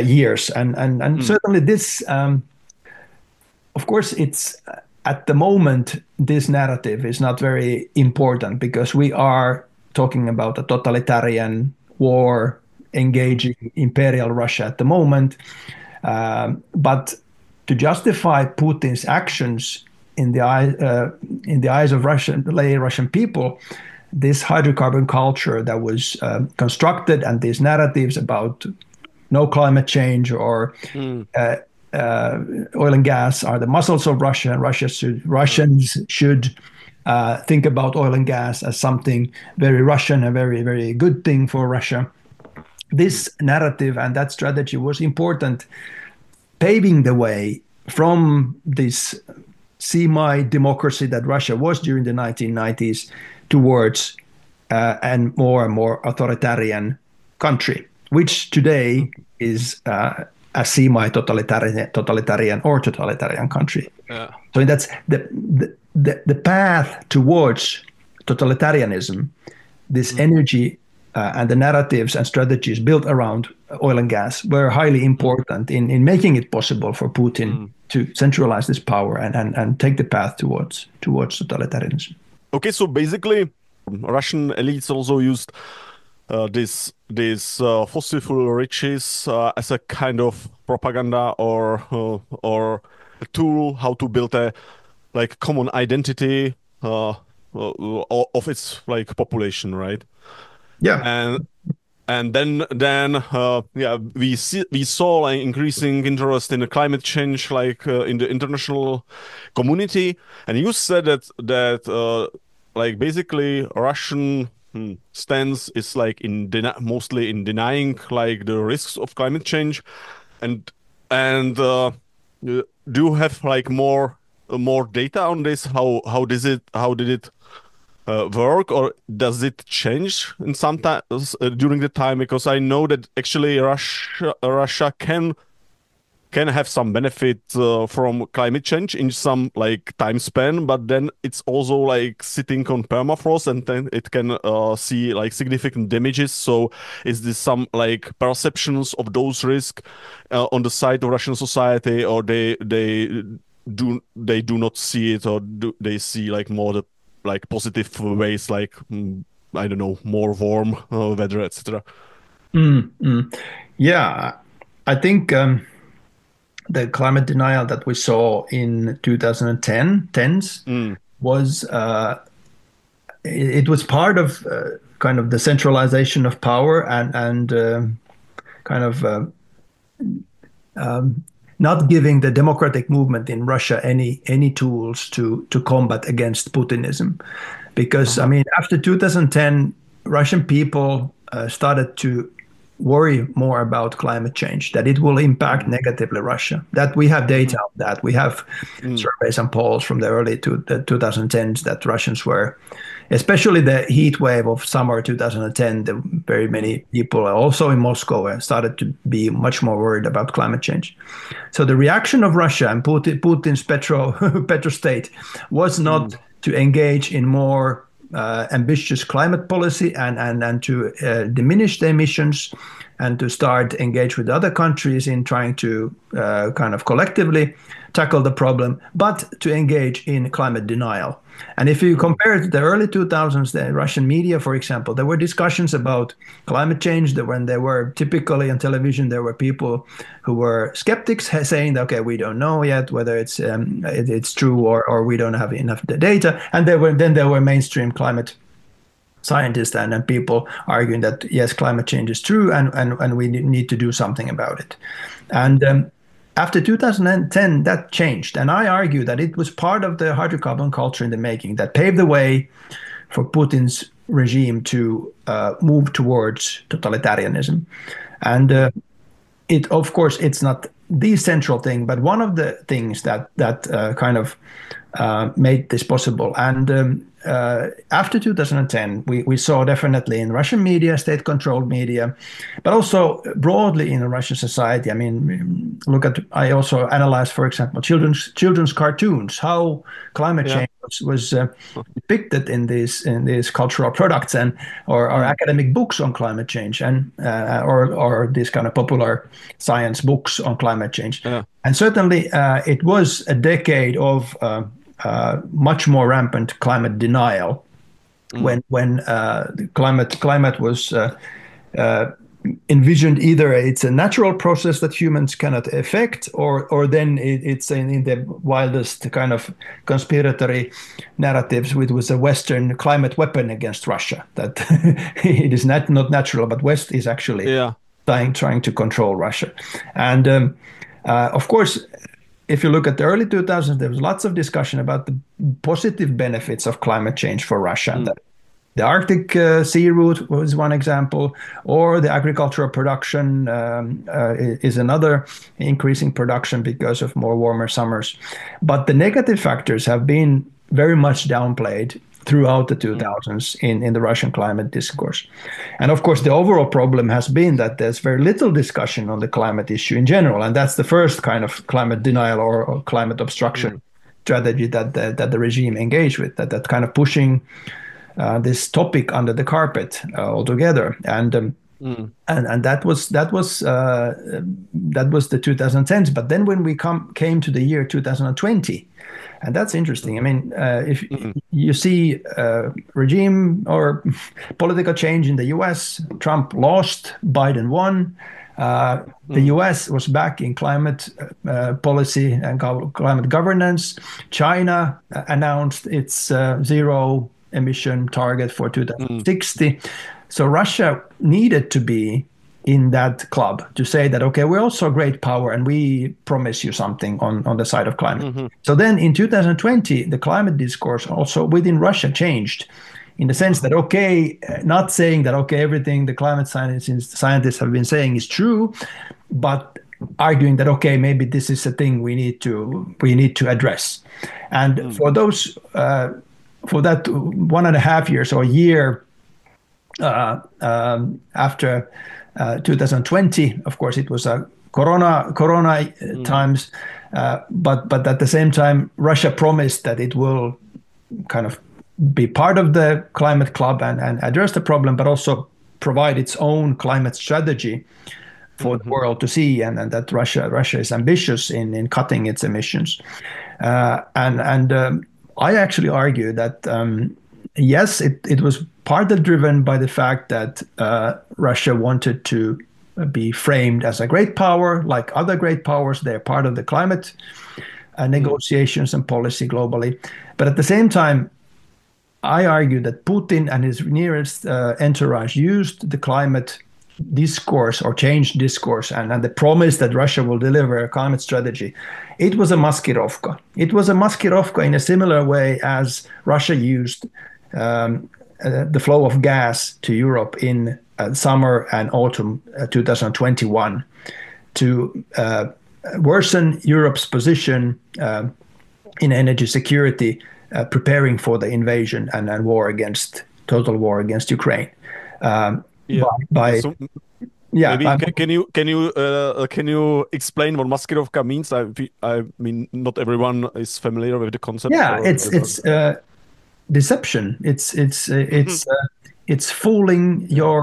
years. And certainly this, of course, it's at the moment, this narrative is not very important because we are talking about a totalitarian war engaging imperial Russia at the moment. But to justify Putin's actions in the eyes of Russian people, this hydrocarbon culture that was constructed and these narratives about no climate change or oil and gas are the muscles of Russia, and Russians should think about oil and gas as something very Russian, a very, very good thing for Russia. This narrative and that strategy was important, paving the way from this semi-democracy that Russia was during the 1990s towards and more authoritarian country, which today is a semi-totalitarian or totalitarian country. Yeah. So that's the path towards totalitarianism, this energy and the narratives and strategies built around oil and gas were highly important in making it possible for Putin to centralize this power and take the path towards totalitarianism. Okay, so basically, Russian elites also used these fossil fuel riches as a kind of propaganda or a tool how to build a common identity of its population, right? Yeah, and then we saw increasing interest in the climate change in the international community, and you said that basically Russian stance is mostly in denying the risks of climate change, and do you have more data on this? How did it work, or does it change in some time during the time? Because I know that actually Russia can have some benefit from climate change in some time span, but then it's also sitting on permafrost, and then it can see significant damages. So is this some perceptions of those risks on the side of Russian society, or they do not see it, or do they see more the positive ways, I don't know, more warm weather, etc.? Yeah, I think the climate denial that we saw in 2010s was it was part of kind of the centralization of power and kind of not giving the democratic movement in Russia any tools to combat against Putinism. Because, I mean, after 2010, Russian people started to worry more about climate change, that it will impact negatively Russia. That we have data on that. We have surveys and polls from the early the 2010s that Russians were, especially the heat wave of summer 2010, very many people also in Moscow started to be much more worried about climate change. So the reaction of Russia and Putin's petro state was not to engage in more ambitious climate policy and to diminish the emissions and to start engage with other countries in trying to kind of collectively tackle the problem, but to engage in climate denial. And if you compare it to the early 2000s, the Russian media, for example, there were discussions about climate change. When there were typically on television, there were people who were skeptics saying, okay, we don't know yet whether it's true or we don't have enough data. And there were mainstream climate scientists and people arguing that, yes, climate change is true and we need to do something about it. And after 2010, that changed. And I argue that it was part of the hydrocarbon culture in the making that paved the way for Putin's regime to move towards totalitarianism. And of course, it's not the central thing, but one of the things that kind of made this possible. And after 2010, we saw definitely in Russian media, state-controlled media, but also broadly in Russian society. I mean, I also analyzed, for example, children's cartoons, how climate change was depicted in these cultural products or academic books on climate change or these kind of popular science books on climate change. Yeah. And certainly it was a decade of much more rampant climate denial when climate was envisioned. Either it's a natural process that humans cannot affect, or then it's in the wildest kind of conspiratory narratives. It was a Western climate weapon against Russia, that it is not natural, but West is actually trying to control Russia. And of course, if you look at the early 2000s, there was lots of discussion about the positive benefits of climate change for Russia. The Arctic sea route was one example, or the agricultural production is another, increasing production because of more warmer summers. But the negative factors have been very much downplayed throughout the 2000s in the Russian climate discourse. And of course, the overall problem has been that there's very little discussion on the climate issue in general. And that's the first kind of climate denial or climate obstruction strategy that the regime engaged with, that kind of pushing this topic under the carpet altogether. And that was the 2010s. But then when we came to the year 2020, and that's interesting. I mean, if you see regime or political change in the US, Trump lost, Biden won. The US was back in climate policy and climate governance. China announced its zero emission target for 2060. So Russia needed to be in that club to say that, okay, we're also a great power and we promise you something on the side of climate. So then in 2020, the climate discourse also within Russia changed in the sense that, okay, not saying that, okay, everything the climate scientists have been saying is true, but arguing that, okay, maybe this is a thing we need to address. And for those, for that 1.5 years or a year after 2020, of course, it was a corona times, but at the same time, Russia promised that it will kind of be part of the climate club and address the problem, but also provide its own climate strategy for the world to see, and that Russia is ambitious in cutting its emissions. And I actually argue that yes, it was partly driven by the fact that Russia wanted to be framed as a great power, like other great powers. They're part of the climate negotiations and policy globally. But at the same time, I argue that Putin and his nearest entourage used the climate discourse or change discourse and the promise that Russia will deliver a climate strategy. It was a maskirovka. It was a maskirovka in a similar way as Russia used the flow of gas to Europe in summer and autumn 2021 to worsen Europe's position in energy security, preparing for the invasion and total war against Ukraine. Can you explain what maskirovka means? I mean, not everyone is familiar with the concept. Yeah, it's deception. It's fooling your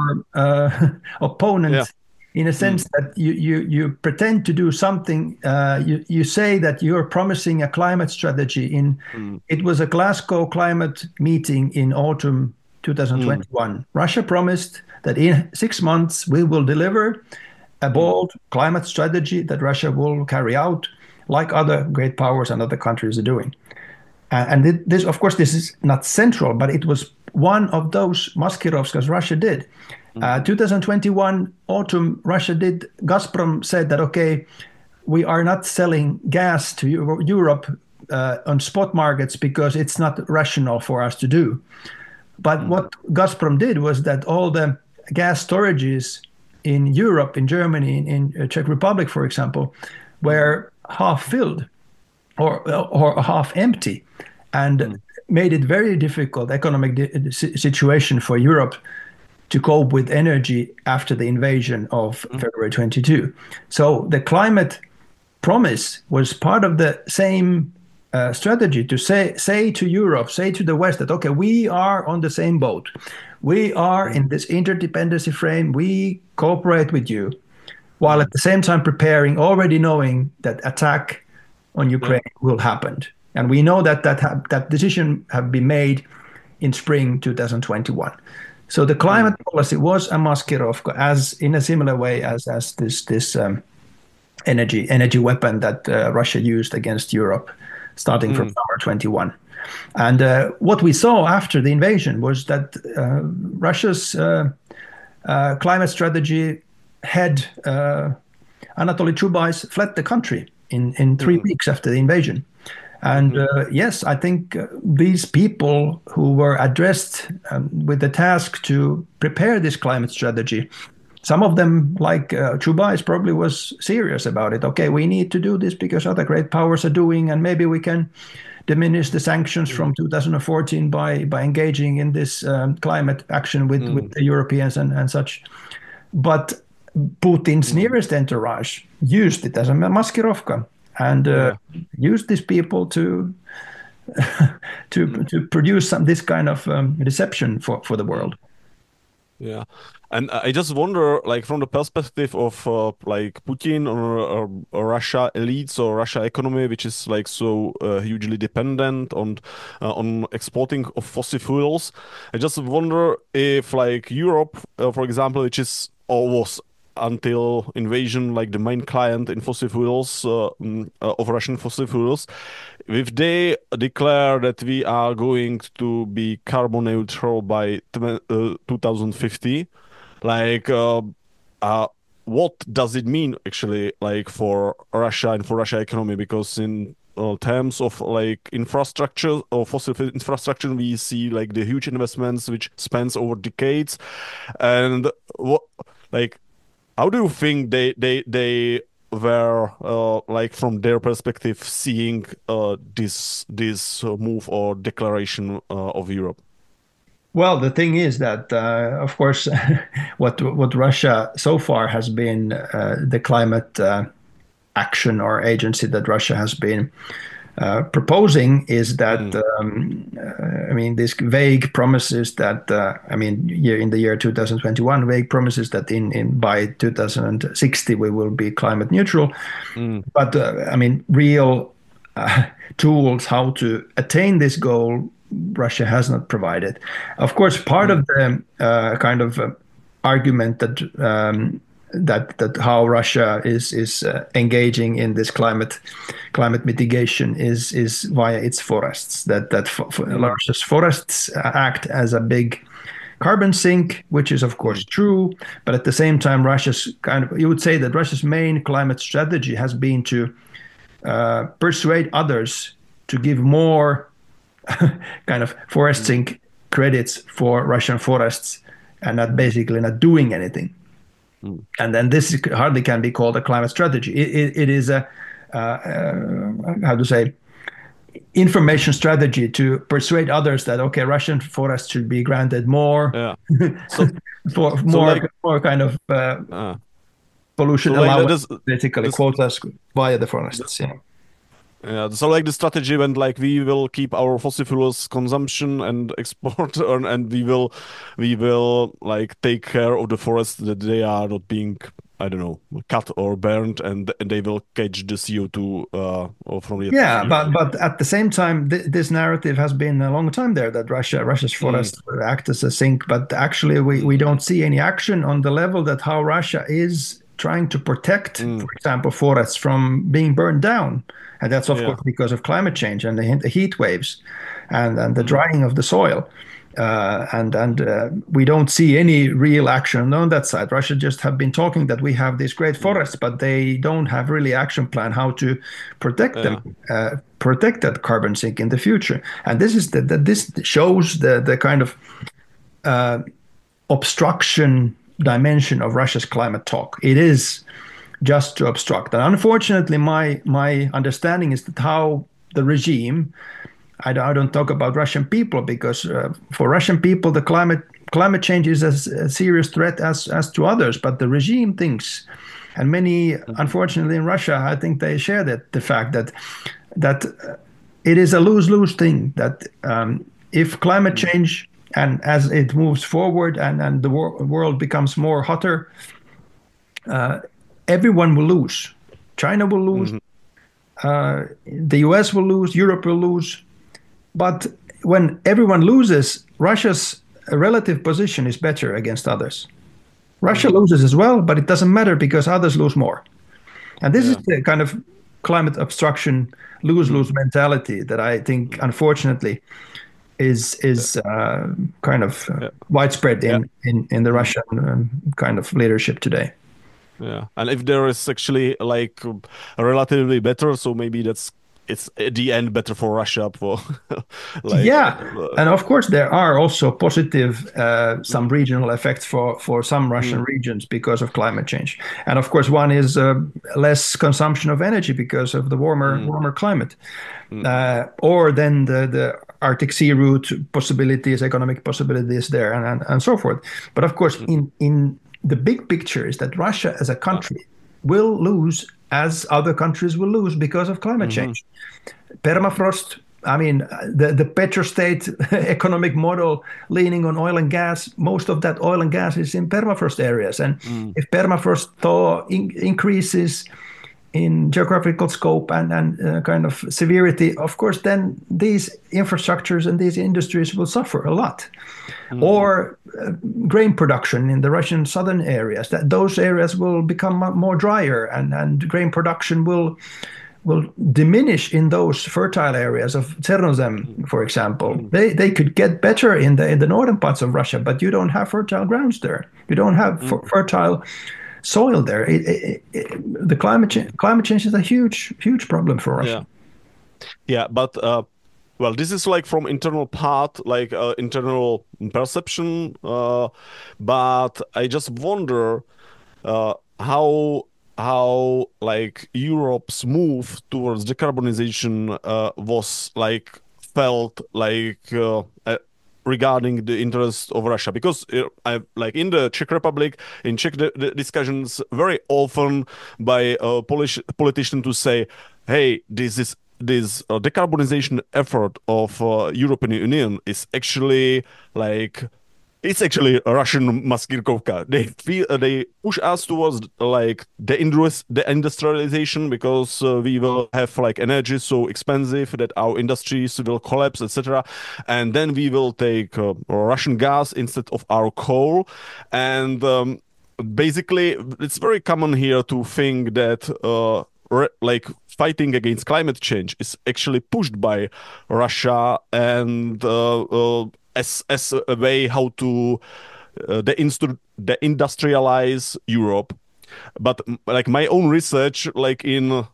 opponent in a sense that you pretend to do something. You say that you're promising a climate strategy. It was a Glasgow climate meeting in autumn 2021. Russia promised that in 6 months we will deliver a bold climate strategy that Russia will carry out, like other great powers and other countries are doing. And this, of course, this is not central, but it was one of those maskirovskas Russia did. 2021 autumn, Gazprom said that, okay, we are not selling gas to Europe on spot markets because it's not rational for us to do. But what Gazprom did was that all the gas storages in Europe, in Germany, in Czech Republic, for example, were half filled or half empty, and made it very difficult economic situation for Europe to cope with energy after the invasion of February 22. So the climate promise was part of the same strategy to say to Europe, say to the West that, okay, we are on the same boat. We are in this interdependency frame. We cooperate with you, while at the same time preparing, already knowing that attack on Ukraine will happen. And we know that decision have been made in spring 2021. So the climate policy was a maskirovka, as in a similar way as this energy weapon that Russia used against Europe, starting from summer 21. And what we saw after the invasion was that Russia's climate strategy head, Anatoly Chubais, fled the country in 3 weeks after the invasion. And yes, I think these people who were addressed with the task to prepare this climate strategy, some of them, like Chubais, probably was serious about it. Okay, we need to do this because other great powers are doing, and maybe we can diminish the sanctions from 2014 by engaging in this climate action with the Europeans and such. But Putin's nearest entourage used it as a maskirovka, and used these people to produce this kind of deception for the world. Yeah, and I just wonder, like from the perspective of like Putin or Russia elites or Russia economy, which is like so hugely dependent on exporting of fossil fuels. I just wonder if like Europe, for example, which is or was until invasion like the main client in fossil fuels of Russian fossil fuels, if they declare that we are going to be carbon neutral by 2050, like what does it mean actually like for Russia and for Russia economy? Because in terms of like infrastructure or fossil fuel infrastructure, we see like the huge investments which spans over decades, and what like how do you think they were like from their perspective seeing this move or declaration of Europe? Well, the thing is that, of course, what Russia so far has been the climate action or agency that Russia has been proposing is that I mean, these vague promises that in the year 2021, vague promises that in by 2060 we will be climate neutral, but I mean, real tools how to attain this goal Russia has not provided. Of course, part of the kind of argument that how Russia is engaging in this climate mitigation is via its forests. Russia's forests act as a big carbon sink, which is of course true, but at the same time, you would say that Russia's main climate strategy has been to persuade others to give more kind of forest sink credits for Russian forests and basically not doing anything. And then this hardly can be called a climate strategy. It is a how to say, information strategy to persuade others that okay, Russian forests should be granted more for more kind of pollution allowance, basically quotas via the forests. Yeah. Yeah, so like the strategy went like we will keep our fossil fuels consumption and export, and we will like take care of the forests that they are not being, I don't know, cut or burned, and they will catch the CO2 or from the Yeah, atmosphere. but at the same time, this narrative has been a long time there that Russia's Mm, forests act as a sink, but actually we mm, don't see any action on the level that how Russia is trying to protect, for mm, example, forests from being burned down, and that's of yeah. course because of climate change and the heat waves, and the Mm, drying of the soil. And we don't see any real action on that side. Russia just have been talking that we have these great mm, forests, but they don't have really action plan how to protect them, yeah. protect that carbon sink in the future. And this shows the kind of obstruction dimension of Russia's climate talk. It is just to obstruct. And unfortunately, my understanding is that how the regime, I don't talk about Russian people because for Russian people, the climate change is as a serious threat as to others. But the regime thinks, and many, Mm, unfortunately, in Russia, I think they share the fact that it is a lose-lose thing. That if climate mm, change and as it moves forward and the world becomes more hotter, everyone will lose. China will lose. mhm, The US will lose. Europe will lose. But when everyone loses, Russia's relative position is better against others. Russia mhm, loses as well, but it doesn't matter because others lose more. And this is yeah. the kind of climate obstruction lose-lose Mm, mentality that I think, mm, unfortunately, yeah. is kind of Yeah. widespread Yeah. in the Mm, Russian kind of leadership today. yeah. And if there is actually like relatively better, so maybe it's at the end better for Russia for like Yeah, and of course there are also positive some mm, regional effects for some Russian mm, regions because of climate change, and of course one is less consumption of energy because of the mm, warmer climate, mm, or then the Arctic Sea route possibilities, economic possibilities there, and so forth. But of course, mm, in the big picture is that Russia as a uh, country will lose as other countries will lose because of climate mhm, change. Permafrost. I mean, the petrostate economic model leaning on oil and gas, most of that oil and gas is in permafrost areas. And mm, if permafrost thaw increases in geographical scope and kind of severity, of course, then these infrastructures and these industries will suffer a lot. mm, Or grain production in the Russian southern areas, that those areas will become more drier and grain production will diminish in those fertile areas of Chernozem, mm, for example. mm, They could get better in the northern parts of Russia, but you don't have fertile grounds there. You don't have mm, fertile soil there. The mm, climate change is a huge problem for Russia. yeah. Yeah, but well, this is like from internal part, like internal perception. But I just wonder uh, how like Europe's move towards decarbonization was like felt like regarding the interest of Russia, because I like in the Czech Republic, in Czech discussions, very often by Polish politicians to say, "Hey, this decarbonization effort of European Union is actually like it's actually a Russian Maskirkovka. They feel they push us towards like the industrialization because we will have like energy so expensive that our industries will collapse, etc. And then we will take Russian gas instead of our coal. And basically, it's very common here to think that like fighting against climate change is actually pushed by Russia and as a way how to deindustrialize Europe. But like my own research, like in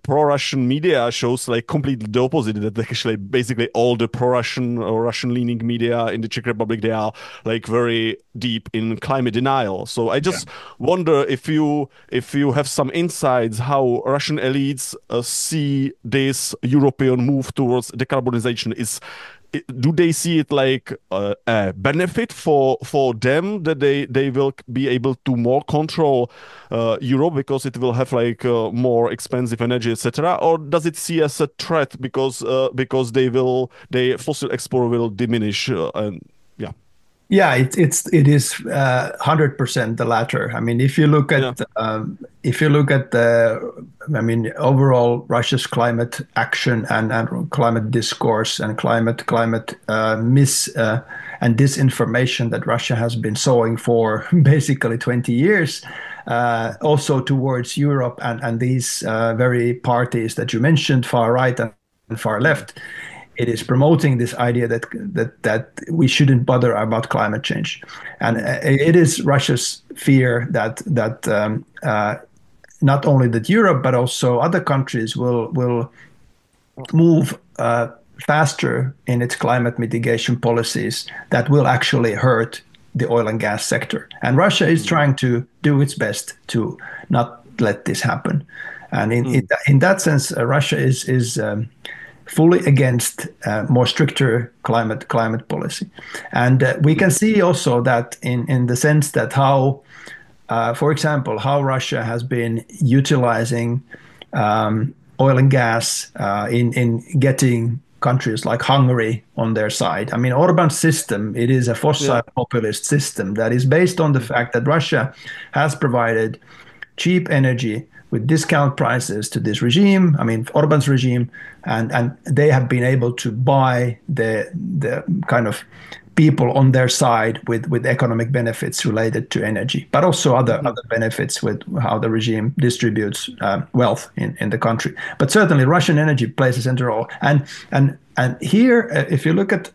pro-Russian media, shows like completely the opposite. That actually basically all the pro-Russian or Russian-leaning media in the Czech Republic, they are like very deep in climate denial. So I Yeah. just wonder if you have some insights how Russian elites see this European move towards decarbonization. do they see it like a benefit for them that they will be able to more control Europe because it will have like more expensive energy, etc., or does it see as a threat because their fossil export will diminish and yeah. Yeah, it is 100% the latter. I mean, if you look at the, I mean, overall Russia's climate action and climate discourse and climate and disinformation that Russia has been sowing for basically 20 years, also towards Europe and these very parties that you mentioned, far right and far left. It is promoting this idea that we shouldn't bother about climate change, and it is Russia's fear that not only that Europe but also other countries will move faster in its climate mitigation policies that will actually hurt the oil and gas sector. And Russia is trying to do its best to not let this happen. And in that sense, Russia is fully against more stricter climate policy. And we can see also that in the sense that how, for example, how Russia has been utilizing oil and gas in getting countries like Hungary on their side. I mean, Orban's system, it is a fossil populist system that is based on the fact that Russia has provided cheap energy with discount prices to this regime, I mean, Orban's regime, and they have been able to buy the kind of people on their side with economic benefits related to energy, but also other benefits with how the regime distributes wealth in the country. But certainly Russian energy plays a central role. And here, if you look at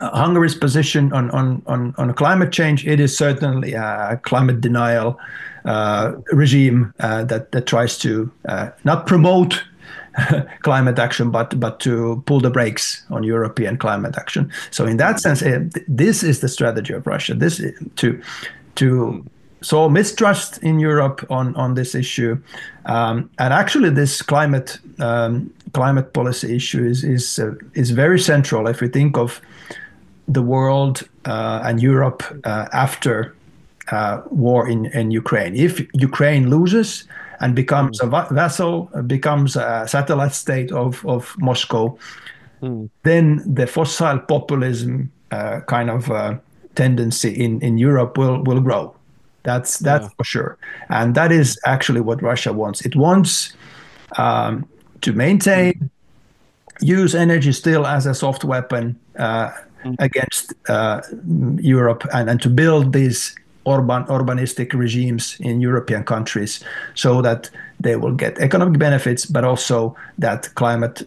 Hungary's position on climate change, it is certainly a climate denial regime that tries to not promote climate action, but to pull the brakes on European climate action. So in that sense, this is the strategy of Russia. This to sow mistrust in Europe on this issue, and actually this climate policy issue is very central if we think of the world and Europe after war in Ukraine. If Ukraine loses and becomes a vassal, becomes a satellite state of Moscow, then the fossil populism kind of tendency in Europe will grow. That's for sure. And that is actually what Russia wants. It wants to maintain, use energy still as a soft weapon against Europe and to build these urbanistic regimes in European countries so that they will get economic benefits, but also that climate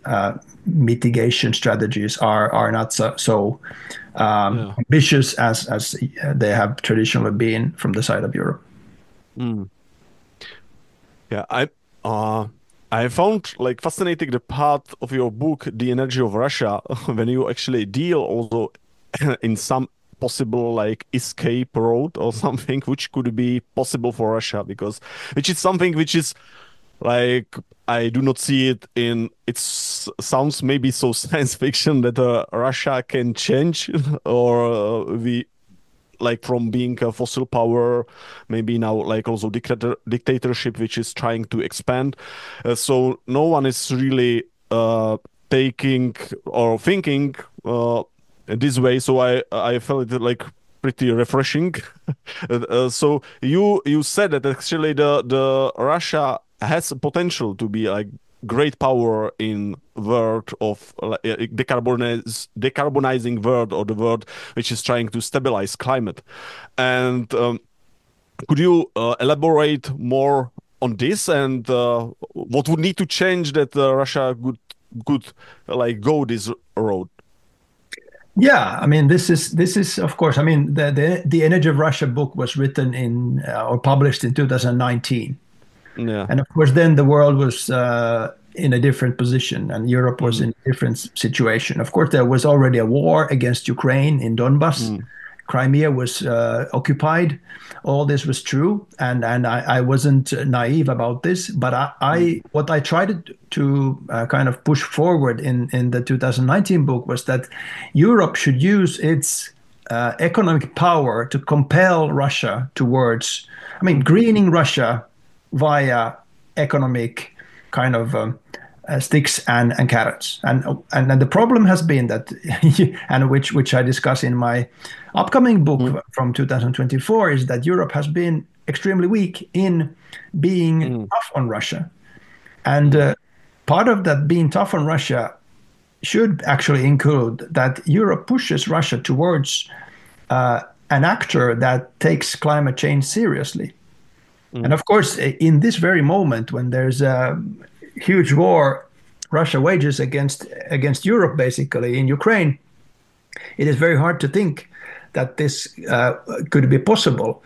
mitigation strategies are not so ambitious as they have traditionally been from the side of Europe. Yeah, I found like fascinating the part of your book, The Energy of Russia, when you actually deal also in some possible like escape road or something which could be possible for Russia, which is something which is like I do not see it in. It sounds maybe so science fiction that Russia can change or we like from being a fossil power, maybe now like also dictatorship, which is trying to expand. So no one is really taking or thinking this way. So I felt it like pretty refreshing. So you said that actually the Russia has potential to be like great power in world of decarbonizing world, or the world which is trying to stabilize climate. And could you elaborate more on this and what would need to change that Russia could like go this road? Yeah, I mean, this is of course. I mean, the Energy of Russia book was written in or published in 2019. Yeah. And of course, then the world was in a different position, and Europe was in a different situation. Of course, there was already a war against Ukraine in Donbass, Crimea was occupied. All this was true, and I wasn't naive about this. But what I tried to kind of push forward in the 2019 book was that Europe should use its economic power to compel Russia towards, greening Russia via economic kind of sticks and carrots. And the problem has been that, and which I discuss in my upcoming book from 2024, is that Europe has been extremely weak in being tough on Russia. And part of that being tough on Russia should actually include that Europe pushes Russia towards an actor that takes climate change seriously. And of course, in this very moment, when there's a huge war Russia wages against Europe, basically in Ukraine, it is very hard to think that this could be possible.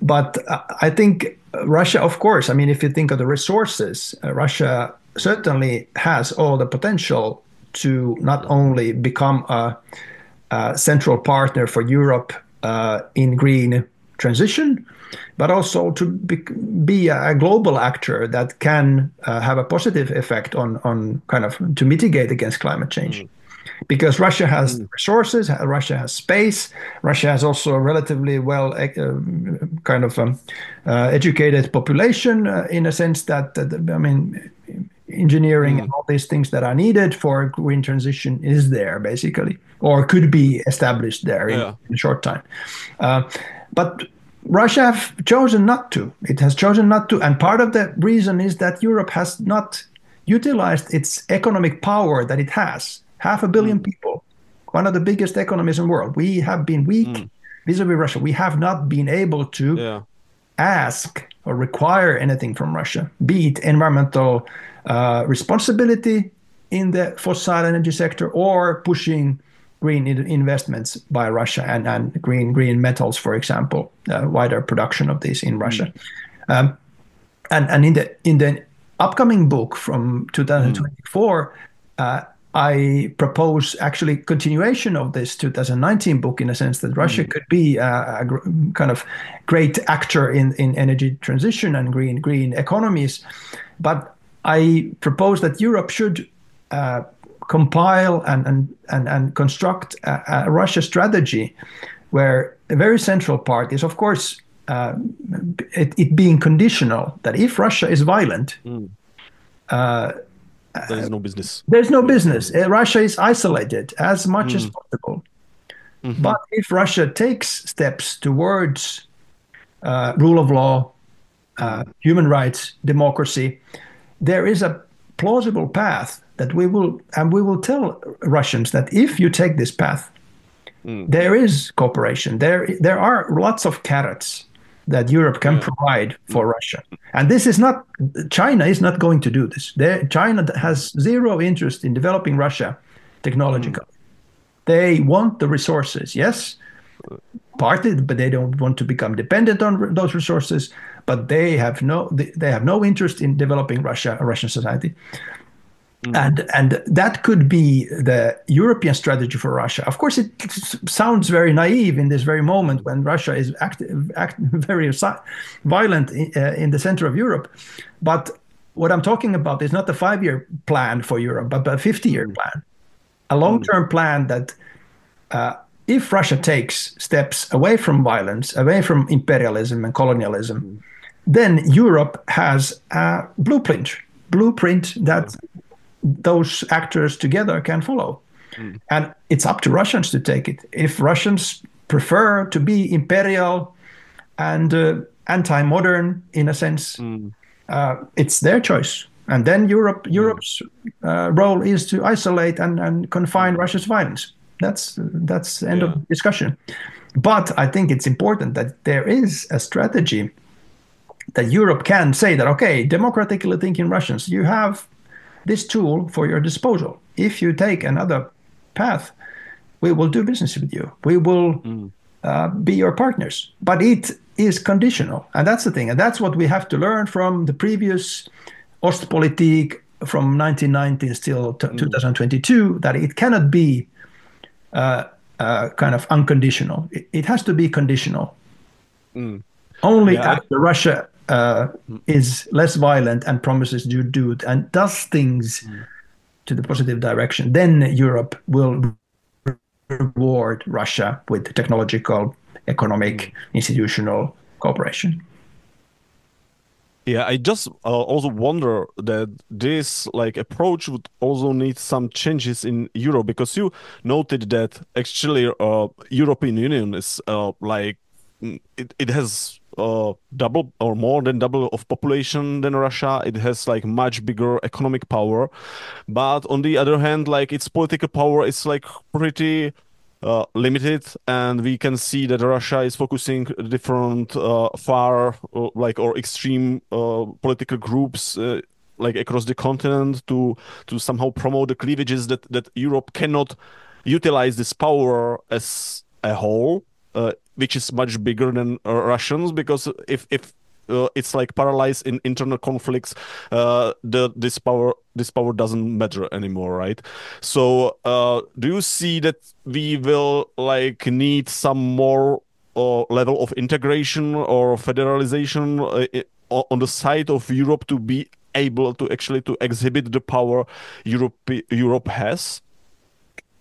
But I think Russia, of course, if you think of the resources, Russia certainly has all the potential to not only become a central partner for Europe in green transition, but also to be a global actor that can have a positive effect on kind of to mitigate against climate change. Because Russia has resources, Russia has space, Russia has also a relatively well educated population in a sense that, engineering and all these things that are needed for green transition is there, basically, or could be established there in a short time. But Russia have chosen not to. It has chosen not to. And part of the reason is that Europe has not utilized its economic power that it has. 500 million people, one of the biggest economies in the world. We have been weak vis-a-vis Russia. We have not been able to ask or require anything from Russia, be it environmental responsibility in the fossil energy sector or pushing green investments by Russia and green metals, for example, wider production of these in Russia. And in the upcoming book from 2024, I propose actually continuation of this 2019 book in a sense that Russia could be a kind of great actor in energy transition and green economies. But I propose that Europe should compile and construct a Russia strategy where a very central part is, of course, it being conditional, that if Russia is violent, there's no business. There's no business. Russia is isolated as much as possible. But if Russia takes steps towards rule of law, human rights, democracy, there is a plausible path that we will tell Russians that if you take this path, there is cooperation. There are lots of carrots that Europe can provide for Russia. And this is not, China is not going to do this. China has zero interest in developing Russia technologically. They want the resources, yes, partly, but they don't want to become dependent on those resources, but they have no interest in developing Russia, a Russian society. And that could be the European strategy for Russia. Of course, it sounds very naive in this very moment when Russia is very violent in the center of Europe. But what I'm talking about is not a 5-year plan for Europe, but a 50-year plan, a long-term plan that if Russia takes steps away from violence, away from imperialism and colonialism, then Europe has a blueprint that those actors together can follow. And it's up to Russians to take it. If Russians prefer to be imperial and anti-modern in a sense, it's their choice. And then Europe's role is to isolate and confine Russia's violence. That's the end of discussion. But I think it's important that there is a strategy that Europe can say that, okay, democratically thinking Russians, you have this tool for your disposal. If you take another path, we will do business with you. We will be your partners. But it is conditional. And that's the thing. And that's what we have to learn from the previous Ostpolitik from 1990 till 2022, that it cannot be kind of unconditional. It has to be conditional. Mm. Only Yeah, after Russia is less violent and promises to do it and does things to the positive direction, then Europe will reward Russia with technological, economic, institutional cooperation. yeah. I just also wonder that this like approach would also need some changes in Europe, because you noted that actually European Union is it has double or more than double of population than Russia. It has like much bigger economic power, but on the other hand, like its political power is like pretty limited, and we can see that Russia is focusing different far like or extreme political groups like across the continent to somehow promote the cleavages that Europe cannot utilize this power as a whole, which is much bigger than Russians, because if it's like paralyzed in internal conflicts, this power doesn't matter anymore, right? So do you see that we will like need some more level of integration or federalization on the side of Europe to be able to actually to exhibit the power Europe has?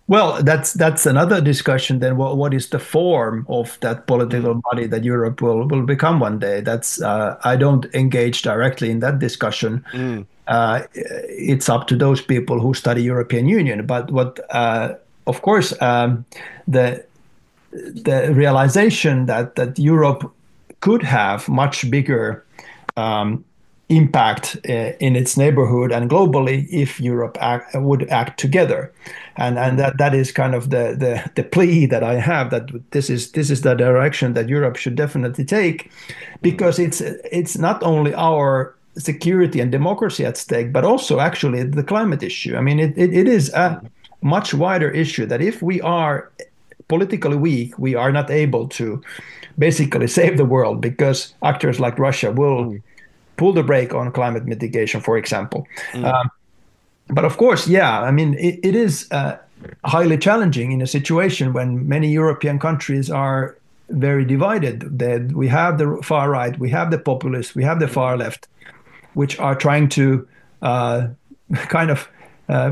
Well, that's another discussion then. What is the form of that political body that Europe will become one day? That's I don't engage directly in that discussion. It's up to those people who study European Union. But what, of course, the realization that Europe could have much bigger impact in its neighborhood and globally if Europe would act together, and that is kind of the plea that I have, that this is the direction that Europe should definitely take, because it's not only our security and democracy at stake, but also actually the climate issue. I mean, it is a much wider issue that if we are politically weak, we are not able to basically save the world, because actors like Russia will pull the brake on climate mitigation, for example. But of course, yeah, I mean, it is highly challenging in a situation when many European countries are very divided. That we have the far right, we have the populists, we have the far left, which are trying to kind of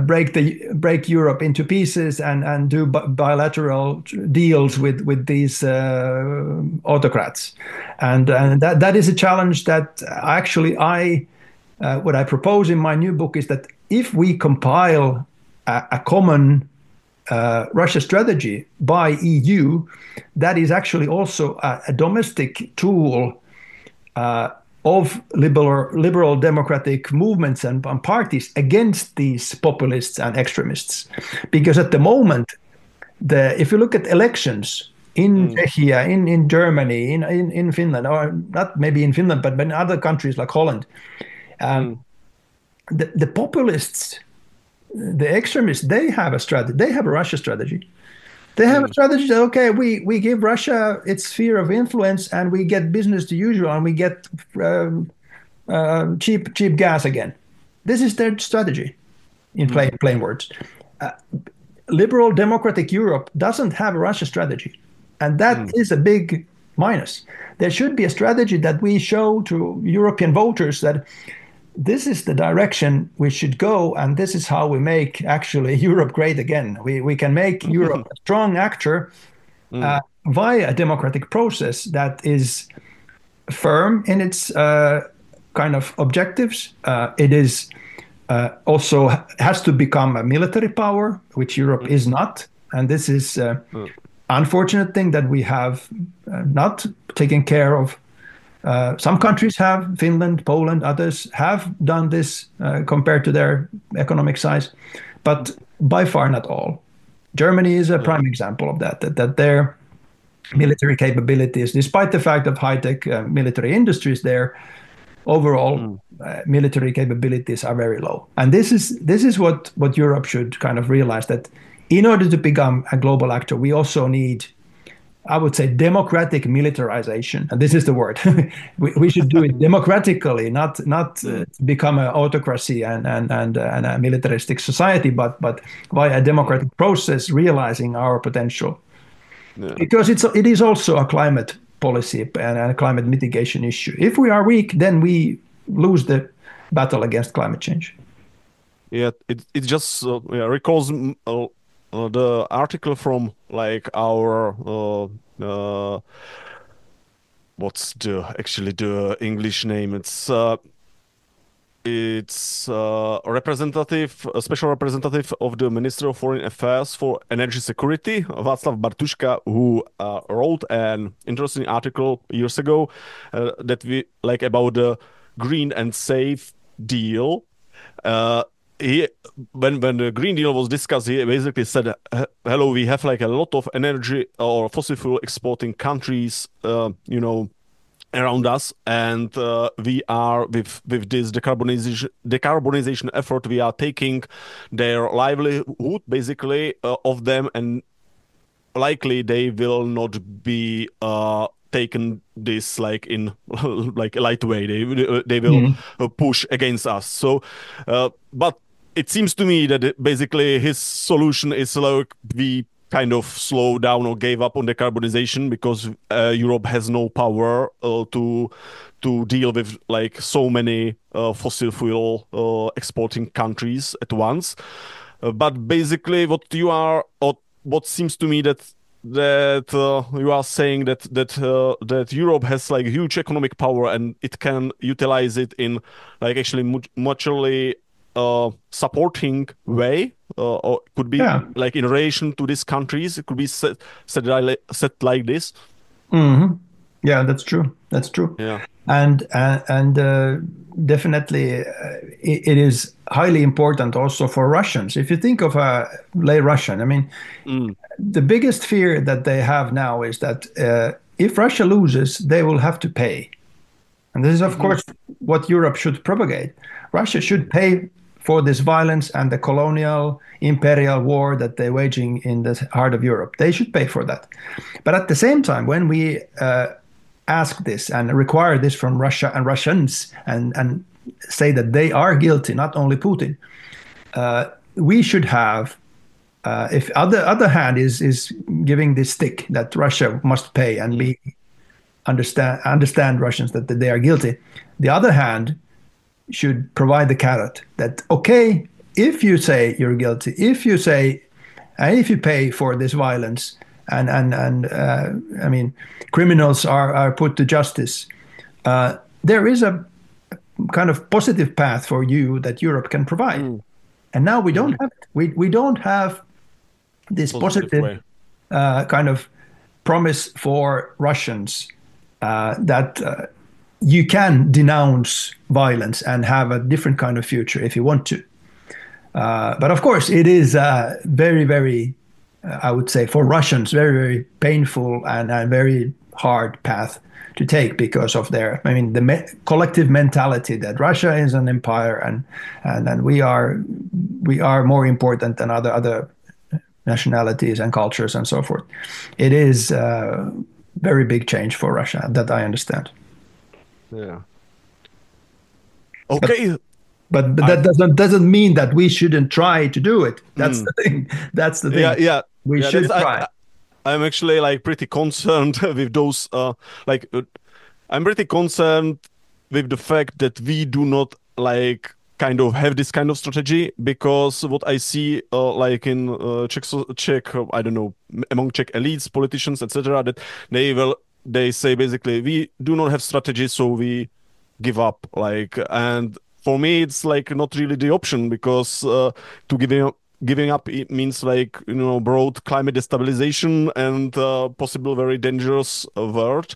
break Europe into pieces and do bilateral deals with these autocrats, and that is a challenge that actually what I propose in my new book is that if we compile a common Russia strategy by EU, that is actually also a domestic tool of liberal democratic movements and parties against these populists and extremists. Because at the moment, if you look at elections in Czechia, in Germany, in Finland, or not maybe in Finland, but in other countries like Holland, the populists, the extremists, they have a strategy. They have a Russia strategy. They have a strategy that, okay, we give Russia its sphere of influence and we get business to usual and we get cheap gas again. This is their strategy, in plain words. Liberal democratic Europe doesn't have a Russia strategy, and that is a big minus. There should be a strategy that we show to European voters that this is the direction we should go, and this is how we make actually Europe great again. We can make Europe a strong actor via a democratic process that is firm in its kind of objectives. It is also has to become a military power, which Europe is not. And this is unfortunate thing that we have not taken care of. Some countries have, Finland, Poland, others have done this compared to their economic size, but by far not all. Germany is a prime example of that their military capabilities, despite the fact of high-tech military industries there, overall military capabilities are very low. And this is what Europe should kind of realize, that in order to become a global actor, we also need, I would say, democratic militarization. And this is the word. we should do it democratically, not become an autocracy and a militaristic society, but via a democratic process, realizing our potential Yeah. because it is also a climate policy and a climate mitigation issue. If we are weak, then we lose the battle against climate change. Yeah, it just recalls the article from like our what's the English name? It's a special representative of the Minister of Foreign Affairs for Energy Security, Václav Bartuška, who wrote an interesting article years ago that we like about the green and safe deal. He when the Green Deal was discussed, he basically said, "Hello, we have like a lot of energy or fossil fuel exporting countries, around us, and we are with this decarbonization effort, we are taking their livelihood basically of them, and likely they will not be taken this like in like a light way. They will push against us. So, but it seems to me that basically his solution is like we kind of slow down or gave up on decarbonization because Europe has no power to deal with like so many fossil fuel exporting countries at once. But basically, what seems to me that you are saying that Europe has like huge economic power and it can utilize it in like actually mutually supporting way, or could be like in relation to these countries. It could be set like this. Yeah, that's true. That's true. Yeah, and definitely it is highly important also for Russians. If you think of a lay Russian, I mean, the biggest fear that they have now is that if Russia loses, they will have to pay. And this is, of course, what Europe should propagate. Russia should pay for this violence and the colonial imperial war that they're waging in the heart of Europe. They should pay for that. But at the same time, when we ask this and require this from Russia and Russians and say that they are guilty, not only Putin, we should have, if other hand is giving this stick that Russia must pay and we understand Russians that they are guilty, the other hand should provide the carrot that, okay, if you say you're guilty, if you say, and if you pay for this violence, and I mean, criminals are put to justice, there is a kind of positive path for you that Europe can provide. And now we don't have it. We don't have this positive kind of promise for Russians that you can denounce violence and have a different kind of future if you want to. But of course, it is very, very, I would say, for Russians, very, very painful and a very hard path to take because of their, I mean, the collective mentality that Russia is an empire and we are more important than other nationalities and cultures and so forth. It is a very big change for Russia, that I understand. Yeah. Okay. But that doesn't mean that we shouldn't try to do it. That's the thing. That's the thing. Yeah. We should try. I'm actually like pretty concerned with those. I'm pretty concerned with the fact that we do not like kind of have this kind of strategy, because what I see like in Czech, I don't know, among Czech elites, politicians, etc., that they say basically we do not have strategy, so we give up. Like, and for me, it's like not really the option, because giving up it means like, you know, broad climate destabilization and possible very dangerous world.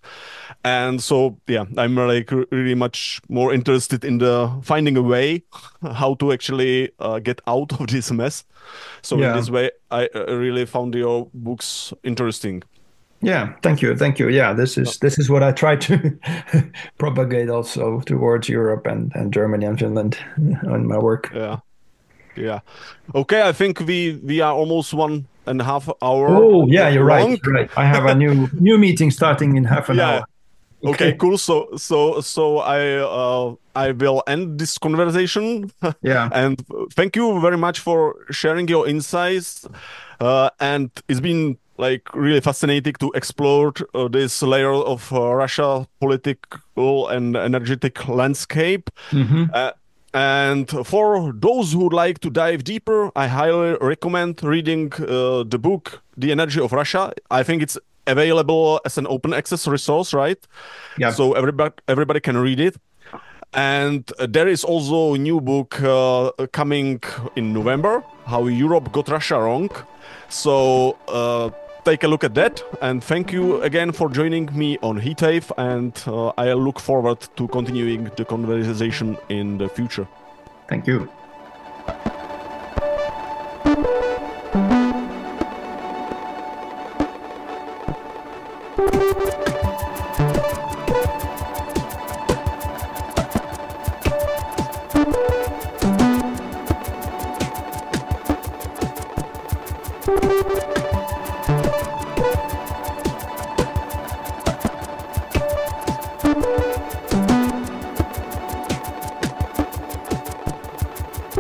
And so yeah, I'm like really much more interested in finding a way how to actually get out of this mess. So in this way, I really found your books interesting. Yeah, thank you. Yeah, this is what I try to propagate also towards Europe and Germany and Finland on my work. Yeah. Okay, I think we are almost 1.5 hours. Oh yeah, you're right. I have a new meeting starting in half an hour. Okay, cool. So I will end this conversation. Yeah. And thank you very much for sharing your insights. And it's been like really fascinating to explore this layer of Russia political and energetic landscape. And for those who would like to dive deeper, I highly recommend reading the book The Energy of Russia. I think it's available as an open access resource, right? Yeah. So everybody can read it. And there is also a new book coming in November, How Europe Got Russia Wrong. So take a look at that. And thank you again for joining me on Heatwave. And I look forward to continuing the conversation in the future. Thank you.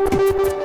Thank you.